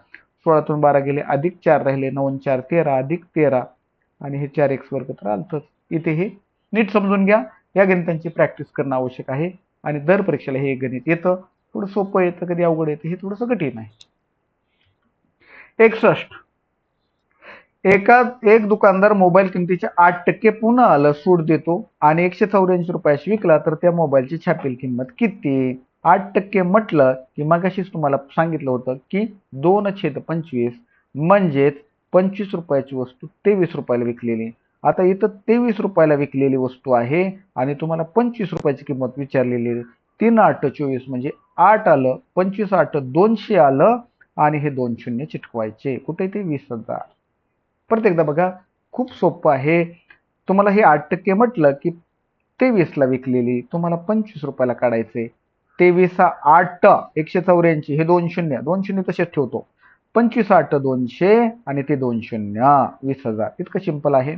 16तून 12 गेले अधिक 4 राहिले, 9 4 13 अधिक 13 आणि हे 4x वर्ग तर आलतच. इथे हे नीट समजून घ्या. या गणितांची प्रॅक्टिस करणं आवश्यक आहे आणि दर परीक्षेला हे गणित येतं. थोडं सोपं येतं, कधी अवघड येतं, हे थोडंसं कठीण आहे. 61. एक दुकानदार मोबाईल किमतीच्या 8% पुन्हा सूट देतो आणि 184 रुपयाशी विकला तर त्या मोबाईलची छापील किंमत किती. 8% म्हटलं की मगाशीच तुम्हाला सांगितलं होतं की 2/25 म्हणजेच 25 रुपयाची वस्तू 23 रुपयाला विकलेली. आता इथं 23 रुपयाला विकलेली वस्तू आहे आणि तुम्हाला 25 रुपयाची किंमत विचारलेली आहे. 3/8 म्हणजे 8 आलं, 25/8 200 आलं आणि हे 2 शून्य चिटकवायचे. कुठे ते 20,000. परत एकदा बघा, खूप सोपं आहे. तुम्हाला हे 8% म्हटलं की 23ला विकलेली, तुम्हाला 25 रुपयाला काढायचे. 23/8 184, हे 2 शून्य तसेच ठेवतो. 25/8 200 आणि ते 2 शून्य 20,000. इतकं सिंपल आहे.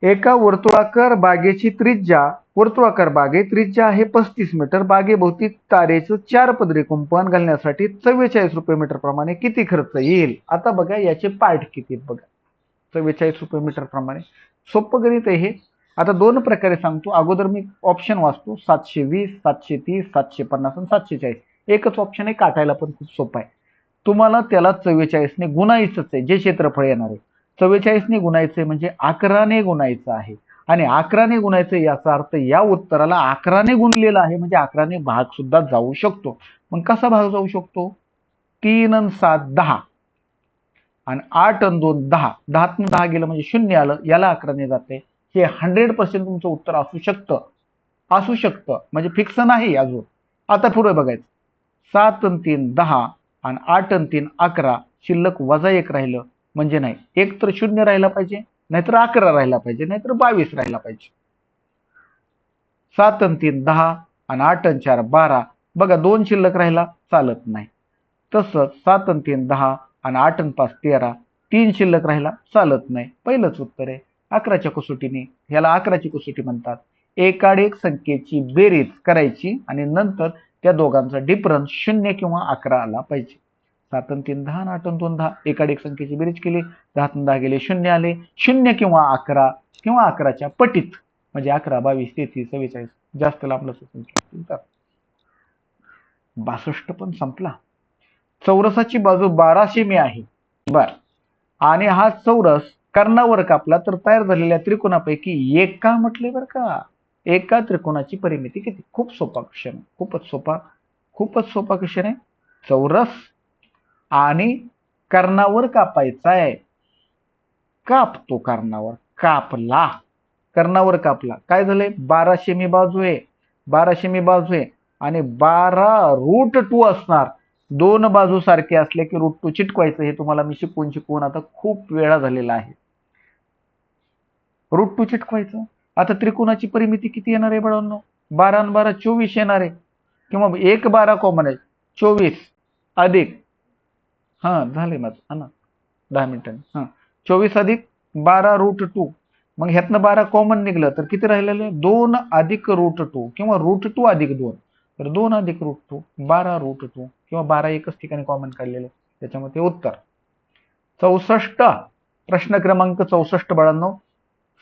एका वर्तुळाकार बागेची त्रिज्या आहे 35 मीटर. बागेभोवती तारेचं 4 पदरी कुंपण घालण्यासाठी 44 रुपये मीटर प्रमाणे किती खर्च येईल. आता बघा याचे पार्ट किती बघा. 44 रुपये मीटर प्रमाणे सोपं गणित आहे हे. आता 2 प्रकारे सांगतो. अगोदर मी ऑप्शन वाचतो. 720, 730, 750 आणि 740. एकच ऑप्शन आहे, काटायला पण खूप सोपं आहे. तुम्हाला त्याला 44 ने गुणायचंच आहे, जे क्षेत्रफळ येणार आहे. 44 ने गुणायचंय म्हणजे 11 ने गुणायचं आहे आणि 11 ने गुणायचं याचा अर्थ या उत्तराला 11 ने गुणलेलं आहे म्हणजे 11 ने भाग सुद्धा जाऊ शकतो. मग कसा भाग जाऊ शकतो. 3 आणि 7 10 आणि 8 आणि 2 10. 10तून 10 गेलं म्हणजे 0 आलं, याला 11 ने जाते. हे 100% तुमचं उत्तर असू शकतं म्हणजे फिक्स नाही अजून. आता पुढे बघायचं. 7 आणि 3 10 आणि 8 आणि 3 11, शिल्लक वजा 1 राहिलं म्हणजे नाही. एक तर 0 राहिला पाहिजे, नाहीतर 11 राहिला पाहिजे, नाहीतर 22 राहिला पाहिजे. 7 आणि 3 10 आणि 8 आणि 4 12. बघा 2 शिल्लक राहिला, चालत नाही. तसंच 7 आणि 3 10 आणि 8 आणि 5 13. 3 शिल्लक राहिला, चालत नाही. पहिलंच उत्तर आहे. 11च्या कसोटीने, ह्याला 11ची कसोटी म्हणतात. एकाडेक संख्येची बेरीज करायची आणि नंतर त्या दोघांचा डिफरन्स 0 किंवा 11 आला पाहिजे. 7 आणि 3 10 आणि 8 आणि 2 10. एकाडेक संख्येची बेरीज केली, 10 आणि 10 गेले 0 आले. 0 किंवा 11 किंवा 11च्या पटीत म्हणजे 11 22 33 44. जास्त लांब संख्या 62 पण संपला. चौरसाची बाजू 12 सेमी आहे. बर, आणि हा चौरस कर्णावर कापला तर तयार झालेल्या त्रिकोणापैकी एका म्हटले बर का. एका त्रिकोणाची परिमिती किती. खूप सोपा क्वेश्चन, खूपच सोपा क्वेश्चन आहे. चौरस आणि कर्णावर कापायचा आहे. कापतो कर्णावर, कापला, कर्णावर कापला. काय झालंय 12 सेमी बाजू आहे, 12 सेमी बाजू आहे आणि 12√2 असणार. दोन बाजू सारखे असले की √2 चिटकवायचं. हे तुम्हाला मी शिकवून आता खूप वेळा झालेला आहे. √2 चिटकवायचं. आता त्रिकोणाची परिमिती किती येणार आहे बाळांनो. 12 आणि 12 24 येणार आहे किंवा 1 12 कॉमन आहे. 24 अधिक झाले माझं ना 10 मिनिटांनी. 24 अधिक 12√2. मग ह्यातनं 12 कॉमन निघलं तर किती राहिलेलं आहे 2 अधिक √2 किंवा √2 अधिक 2. तर 2 अधिक √2 12√2 किंवा 12 एकच ठिकाणी कॉमन काढलेलं, त्याच्यामध्ये उत्तर 64. प्रश्न क्रमांक 64 बाळांनो,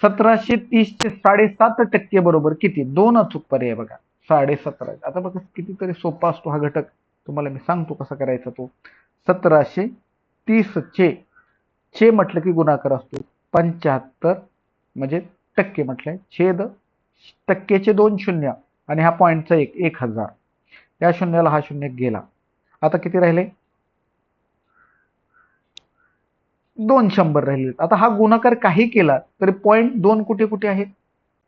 1730 चे 7.5% बरोबर किती? दोन अचूक पर्याय बघा. 17.5. आता बघा कितीतरी सोपा असतो हा घटक, तुम्हाला मी सांगतो कसा करायचा तो. 1730 चे म्हटलं की गुणाकार असतो 75, म्हणजे टक्के म्हटलंय, छेद टक्केचे 2 शून्य आणि हा पॉईंटचा 1000. या शून्याला हा शून्य गेला. आता किती राहिले? 200 राहिले. आता हा गुणाकार काही केला तरी पॉईंट 2 कुठे कुठे आहेत?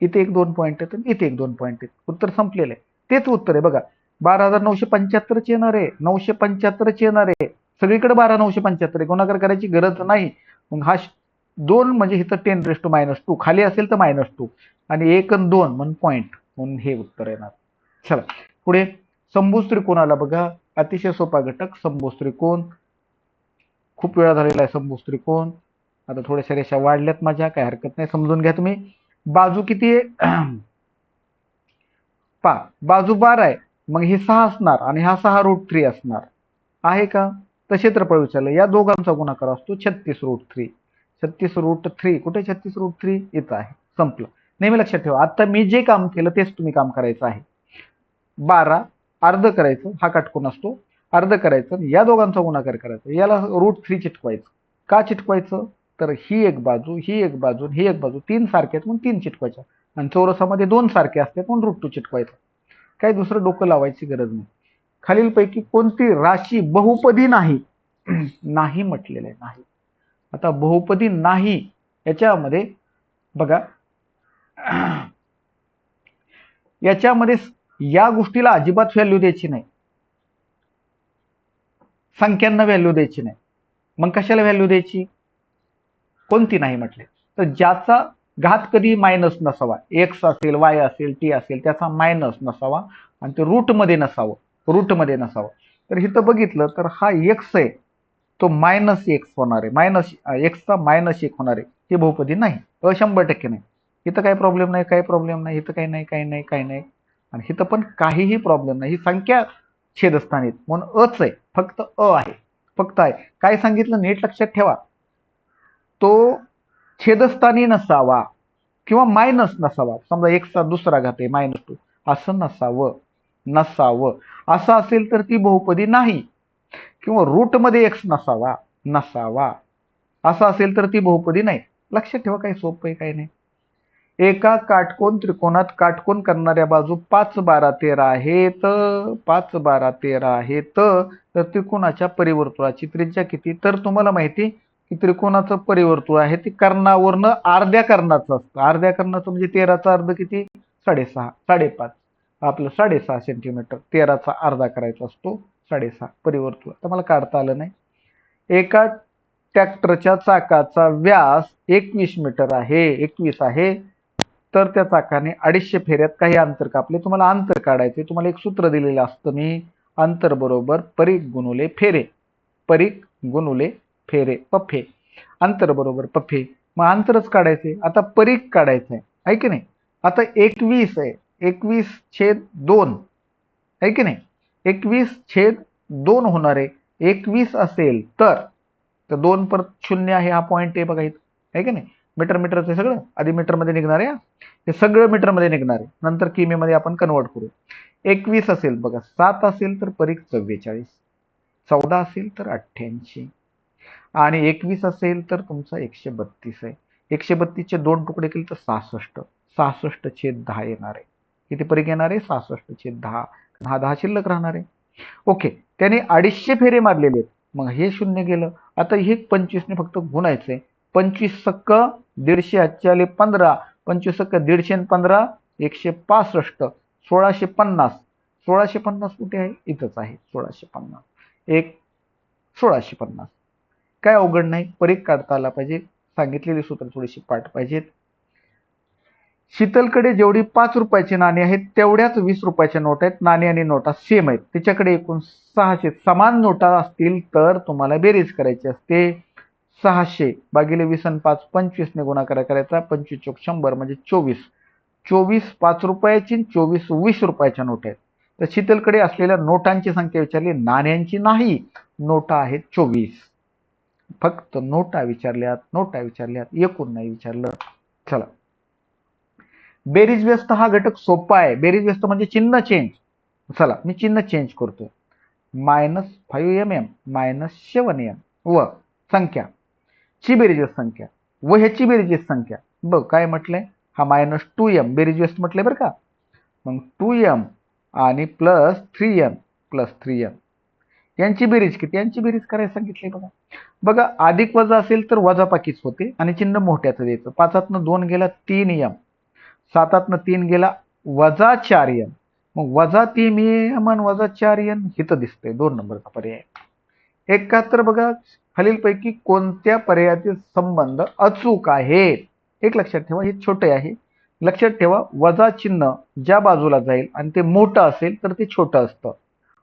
इथे 1-2 पॉईंट आहेत, इथे 1-2 पॉईंट आहेत. उत्तर संपलेलं आहे. तेच उत्तर आहे बघा. 12,975 येणार आहे, 975 येणार आहे. सगळीकडे 12,975 आहे. गुणाकार करायची गरज नाही. मग हा 2 म्हणजे इथं 10⁻², खाली असेल तर -2 आणि 1 आणि 2 म्हणून पॉईंट, म्हणून हे उत्तर येणार. चला पुढे, समभुज त्रिकोणाला बघा. अतिशय सोपा घटक समभुज त्रिकोण. खूप वेळा झालेला आहे समभुज त्रिकोण. आता थोड्याशा रेषा वाढल्यात माझ्या, काय हरकत नाही, समजून घ्या तुम्ही. बाजू किती आहे? बाजू 12 आहे, मग हे 6 असणार आणि हा 6√3 असणार आहे का? तर क्षेत्रफळ विचारलं, या दोघांचा गुणाकार असतो 36√3. 36√3 कुठे? 36√3 इथं आहे. संपलं. नेहमी लक्षात ठेवा, आता मी जे काम केलं तेच तुम्ही काम करायचं आहे. 12 अर्ध करायचं, हा काटकोन असतो, अर्ध करायचं, या दोघांचा गुणाकार करायचा, याला √3 चिटकवायचं. का चिटकवायचं? तर ही एक बाजू, ही एक बाजू, ही एक बाजू 3 सारखे आहेत म्हणून 3 चिटकवायच्या, आणि चौरसामध्ये 2 सारखे असतात म्हणून √2 चिटकवायचं. काही दुसरं डोकं लावायची गरज नाही. खालीलपैकी कोणती राशी बहुपदी नाही? नाही म्हटलेलं आहे, नाही. आता बहुपदी नाही याच्यामध्ये बघा, याच्यामध्ये या गोष्टीला अजिबात व्हॅल्यू द्यायची नाही, संख्यांना व्हॅल्यू द्यायची नाही. मग कशाला व्हॅल्यू द्यायची? कोणती नाही म्हटले तर ज्याचा घात कधी मायनस नसावा, एक्स असेल, वाय असेल, टी असेल, त्याचा मायनस नसावा आणि ते रूटमध्ये नसावं, रूटमध्ये नसावं. तर इथं बघितलं तर हा एक्स आहे, तो -x होणार आहे, एक्सचा -1 होणार आहे. ही बहुपदी नाही, 100% नाही. इथं काही प्रॉब्लेम नाही, काही प्रॉब्लेम नाही, इथं काही नाही, काही नाही, काही नाही, आणि इथं पण काहीही प्रॉब्लेम नाही. ही संख्या छेदस्थानी म्हणून अच आहे, फक्त अ आहे, फक्त आहे. काय सांगितलं नीट लक्षात ठेवा, तो छेदस्थानी नसावा किंवा मायनस नसावा. समजा एक्सचा दुसरा घात आहे -2, असं नसावं, नसावं. असं असेल तर ती बहुपदी नाही. किंवा रूटमध्ये एक्स नसावा, नसावा, असं असेल तर ती बहुपदी नाही. लक्षात ठेवा, काही सोपं आहे, काही नाही. एका काटकोन त्रिकोणात काटकोन करणाऱ्या बाजू 5, 12, 13 आहेत. 5, 12, 13 आहेत. तर त्रिकोणाच्या परिवर्तुळाची त्रिज्या किती? तर तुम्हाला माहिती की त्रिकोणाचं परिवर्तुळ आहे ते कर्णावरनं अर्ध्या कर्णाचं असतं. अर्ध्या कर्णाचं म्हणजे 13चा अर्ध किती? 6.5, 5.5. आपलं 6.5 सेंटीमीटर. 13चा अर्धा करायचा असतो 6.5 परिवर्तुळ. तर मला काढता आलं नाही. एका ट्रॅक्टरच्या चाकाचा व्यास 21 मीटर आहे, 21 आहे. तर त्या चाकाने 250 फेऱ्यात काही अंतर कापले. तुम्हाला अंतर काढायचे, तुम्हाला एक सूत्र दिलेलं असतं, मी अंतर बरोबर परीघ गुणुले फेरे, परीघ गुणुले फेरे, पफे, अंतर बरोबर पफे. मग अंतरच काढायचे. आता परीघ काढायचंय, आहे की नाही? आता 21 आहे, 21/2 आहे की नाही? 21/2 होणार आहे. 21 असेल तर 2 परत 0 आहे, हा पॉईंट आहे बघा इथं, आहे की नाही? मीटर मीटरचं सगळं आधी मीटरमध्ये निघणार आहे, हे सगळं मीटरमध्ये निघणार आहे, नंतर किमीमध्ये आपण कन्वर्ट करू. 21 असेल बघा, 7 असेल तर परीघ 44, 14 असेल तर 88 आणि 21 असेल तर तुमचा 132 आहे. 132 चे 2 तुकडे केले तर 66, 66/10 येणार आहे. किती परीघ येणार आहे? 66/10. हा 10 शिल्लक राहणार आहे. ओके, त्याने 250 फेरे मारलेले आहेत, मग हे 0 गेलं. आता हे 25 ने फक्त गुणायचंय. 25 सक्क 150, 15, 25 सक्क 150 आणि 15 165, 1650. 1650 कुठे आहे? इथंच आहे 1650. एक 1650. काय अवघड नाही, परीघ काढता आला पाहिजे. सांगितलेली सूत्र थोडीशी पाठ पाहिजेत. शीतलकडे जेवढी 5 रुपयाची नाणी आहेत तेवढ्याच 20 रुपयाच्या नोट आहेत. नाणी आणि नोटा सेम आहेत. तिच्याकडे एकूण 600 समान नोटा असतील तर तुम्हाला बेरीज करायची असते. 600 भागिले 20 आणि 5 25 ने गुणाकार करायचा. 25 चोक 100 म्हणजे 24. 24 5 रुपयाची, 24 20 रुपयाच्या नोट आहेत. तर शीतलकडे असलेल्या नोटांची संख्या विचारली, नाण्यांची नाही. नोटा आहेत 24. फक्त नोटा विचारल्यात, एकूण नाही विचारलं. चला, बेरीज व्यस्त हा घटक सोपा आहे. बेरीज व्यस्त म्हणजे चिन्ह चेंज. चला, मी चिन्ह चेंज करतो. -5mm -7m व संख्या ची बेरीज संख्या व ह्याची बेरीज संख्या. बघ काय म्हटलंय, हा -2m बेरीज व्यस्त म्हटलंय बरं का. मग 2m आणि +3m यांची बेरीज किती, यांची बेरीज करायला सांगितली. बघा बघा, अधिक वजा असेल तर वजा पाकीच होते आणि चिन्ह मोठ्याचं द्यायचं. 5तनं 2 गेला 3m, 7तनं 3 गेला -4m. मग -3m आणि -4m हिथं दिसतंय 2 नंबरचा पर्याय. 71 बघा, खालीलपैकी कोणत्या पर्यायातील संबंध अचूक आहेत. एक लक्षात ठेवा, हे छोटे आहे. लक्षात ठेवा, वजा चिन्ह ज्या बाजूला जाईल आणि ते मोठं असेल तर ते छोटं असतं.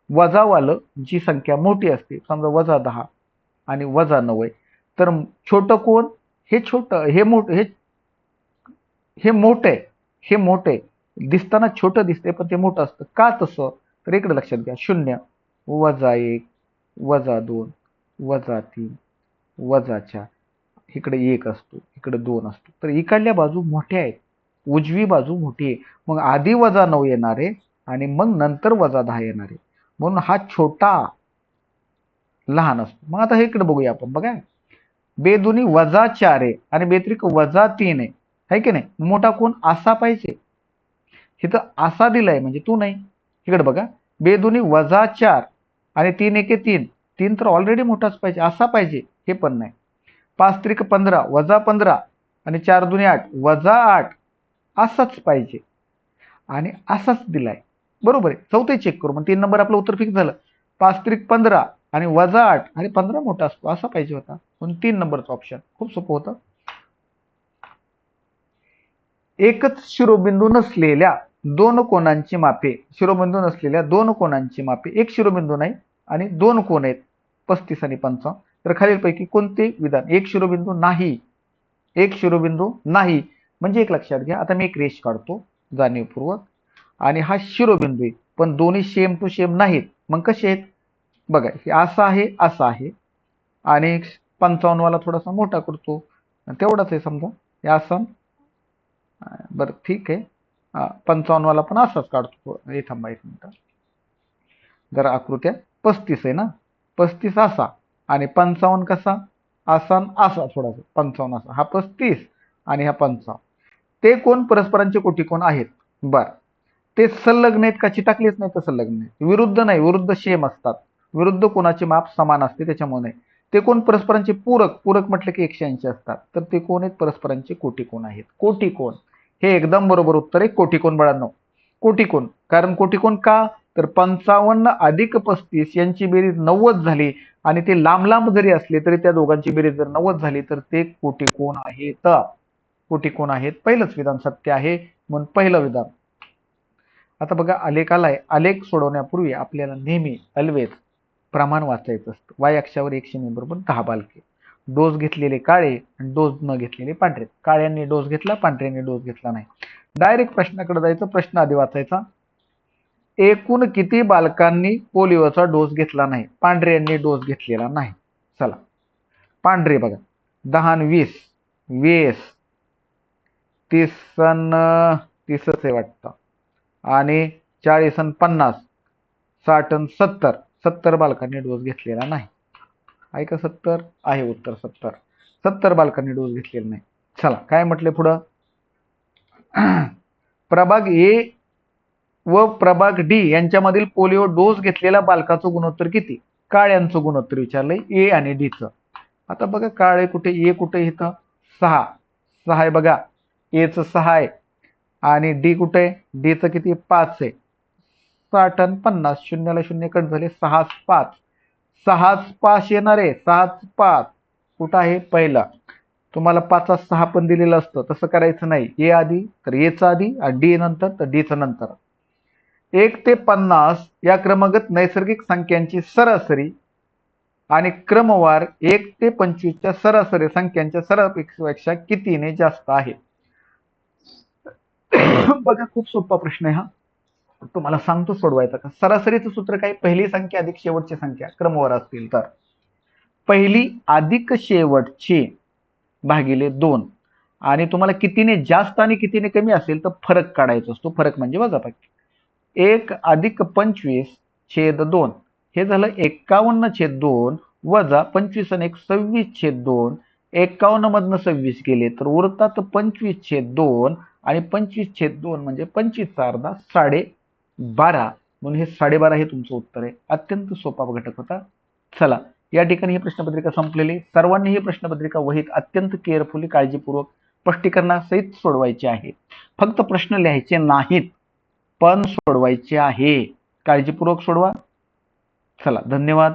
वजावालं जी संख्या मोठी असते, समजा -10 आणि -9 आहे, तर छोटं कोण, हे छोटं, हे मोठं, हे मोठं आहे, हे मोठं आहे. दिसताना छोटं दिसतंय पण ते मोठं असतं. का तसं, तर इकडे लक्षात घ्या. 0 -1 -2 -3 -4, इकडे 1 असतो, इकडे 2 असतो. तर इकडल्या बाजू मोठ्या आहेत, उजवी बाजू मोठी आहे. मग आधी -9 येणार आहे आणि मग नंतर -10 येणार आहे. म्हणून हा छोटा लहान असतो. मग आता हे इकडे बघूया आपण. बघा, बेदुनी -4 आहे आणि बेत्रिक -3 आहे की नाही. मोठा कोण, असा पाहिजे. इथं असा दिलाय म्हणजे तू नाही. इकडे बघा, बेदुनी -4 आणि 3 एके 3, 3 तर ऑलरेडी मोठाच पाहिजे, असा पाहिजे, हे पण नाही. 5 त्रिक 15 -15 आणि 4 दुनी 8 -8 असाच पाहिजे आणि असाच दिलाय. बरोबर आहे. चौथे चेक करू. मग 3 नंबर आपलं उत्तर फिक्स झालं. 5 त्रिक 15 आणि -8 आणि 15 मोठा असतो, असा पाहिजे होता. म्हणून 3 नंबरचं ऑप्शन खूप सोपं होतं. एकच शिरोबिंदू नसलेल्या दोन कोणांची मापे, शिरोबिंदू नसलेल्या दोन कोणांची मापे, एक शिरोबिंदू नाही आणि दोन कोण आहेत 35 आणि 55. तर खालीलपैकी कोणते विधान, एक शिरोबिंदू नाही, एक शिरोबिंदू नाही म्हणजे एक लक्षात घ्या. आता मी एक रेष काढतो जाणीवपूर्वक आणि हा शिरोबिंदू आहे, पण दोन्ही सेम टू सेम नाहीत. मग कसे आहेत बघा, हे असं आहे, असं आहे आणि 55 वाला थोडासा मोठा करतो, तेवढाच आहे समजा. हे असं, बरं ठीक आहे. 55 वाला पण असाच काढतो. हे थांबा एक मिनिट, जरा आकृत्या 35 आहे ना, 35 असा आणि 55 कसा, असा असा थोडासा. 55 असा, हा 35 आणि हा 55. ते कोण परस्परांचे कोटिकोण आहेत. बर, ते संलग्न आहेत का, चिटाकलेच नाही तर संलग्न आहेत. विरुद्ध नाही, विरुद्ध सेम असतात. विरुद्ध कोणाचे माप समान असते त्याच्यामुळे नाही. ते कोण परस्परांचे पूरक, पूरक म्हटलं की 180 असतात. तर ते कोण आहेत, परस्परांचे कोटिकोण आहेत. कोटिकोण हे एकदम बरोबर उत्तर आहे. कोटिकोण बाळांनो, कोटिकोण. कारण कोटिकोण का, तर 55 अधिक 35 यांची बेरीज 90 झाली आणि ते लांब लांब जरी असले तरी त्या दोघांची बेरीज जर 90 झाली तर ते कोटिकोण आहेत. कोटिकोण आहेत. पहिलंच विधान सत्य आहे, म्हणून पहिलं विधान. आता बघा, आलेख आलाय. आलेख सोडवण्यापूर्वी आपल्याला नेहमी ऑलवेज प्रमाण वाचायचं असतं. वाय अक्षावर 100 बरोबर 10 बालके. डोस घेतलेले काळे आणि डोस न घेतलेले पांढरे. काळ्यांनी डोस घेतला, पांढऱ्यांनी डोस घेतला नाही. डायरेक्ट प्रश्नाकडे जायचं. प्रश्न आधी वाचायचा. एकूण किती बालकांनी पोलिओचा डोस घेतला नाही. पांढऱ्यांनी डोस घेतलेला नाही. चला, पांढरे बघा, 10 आणि 20, 20, 30 आणि 30 आहे वाटतं, आणि 40 आणि 50, 60 आणि 70, 70 बालकांनी डोस घेतलेला नाही. आहे का 70? आहे उत्तर 70. 70 बालकांनी डोस घेतलेला नाही. चला, काय म्हटले पुढं, प्रभाग ए व प्रभाग डी यांच्यामधील पोलिओ डोस घेतलेल्या बालकाचं गुणोत्तर किती. काळ्यांचं गुणोत्तर विचारलंय, ए आणि डी चं. आता बघा, काळे कुठे, ए कुठे, इथं 6 आहे बघा, ए चं 6 आहे आणि डी कुठे आहे, डी चं किती, 5 आहे. 60 आणि 50, शून्याला शून्य कट झाले, 6 5, 6 5 येणार आहे. 6 5 कुठं आहे, पहिला. तुम्हाला 5 6 पण दिलेलं असतं, तसं करायचं नाही. ए आधी तर एचं आधी आणि डी नंतर तर डीचं नंतर. 1 ते 50 या क्रमगत नैसर्गिक संख्यांची सरासरी आणि क्रमवार 1 ते 25च्या सरासरी संख्यांच्या सरासरीपेक्षा कितीने जास्त आहे. बघा, खूप सोपा प्रश्न आहे हा. तुम्हाला सांगतो सोडवायचा का. सरासरीचं सूत्र काय, पहिली संख्या अधिक शेवटची संख्या क्रमवार असतील तर. पहिली अधिक शेवटची भागिले 2 आणि तुम्हाला कितीने जास्त आणि कितीने कमी असेल तर फरक काढायचा असतो. फरक म्हणजे वजाबाकी. 1 अधिक 25 छेद 2 हे झालं 51 छेद 2 वजा 25 आणि 1 26 छेद 2. 51 मधनं 26 गेले तर उरतात 25 छेद 2 आणि 25 छेद 2 म्हणजे 25 चा अर्धा 12.5. म्हणून हे 12.5 हे तुमचं उत्तर आहे. अत्यंत सोपा घटक होता. चला या ठिकाणी ही प्रश्नपत्रिका संपलेली. सर्वांनी ही प्रश्नपत्रिका वहीत अत्यंत केअरफुली काळजीपूर्वक स्पष्टीकरणासहित सोडवायचे आहे. फक्त प्रश्न लिहायचे नाहीत पण सोडवायचे आहे. काळजीपूर्वक सोडवा. चला धन्यवाद.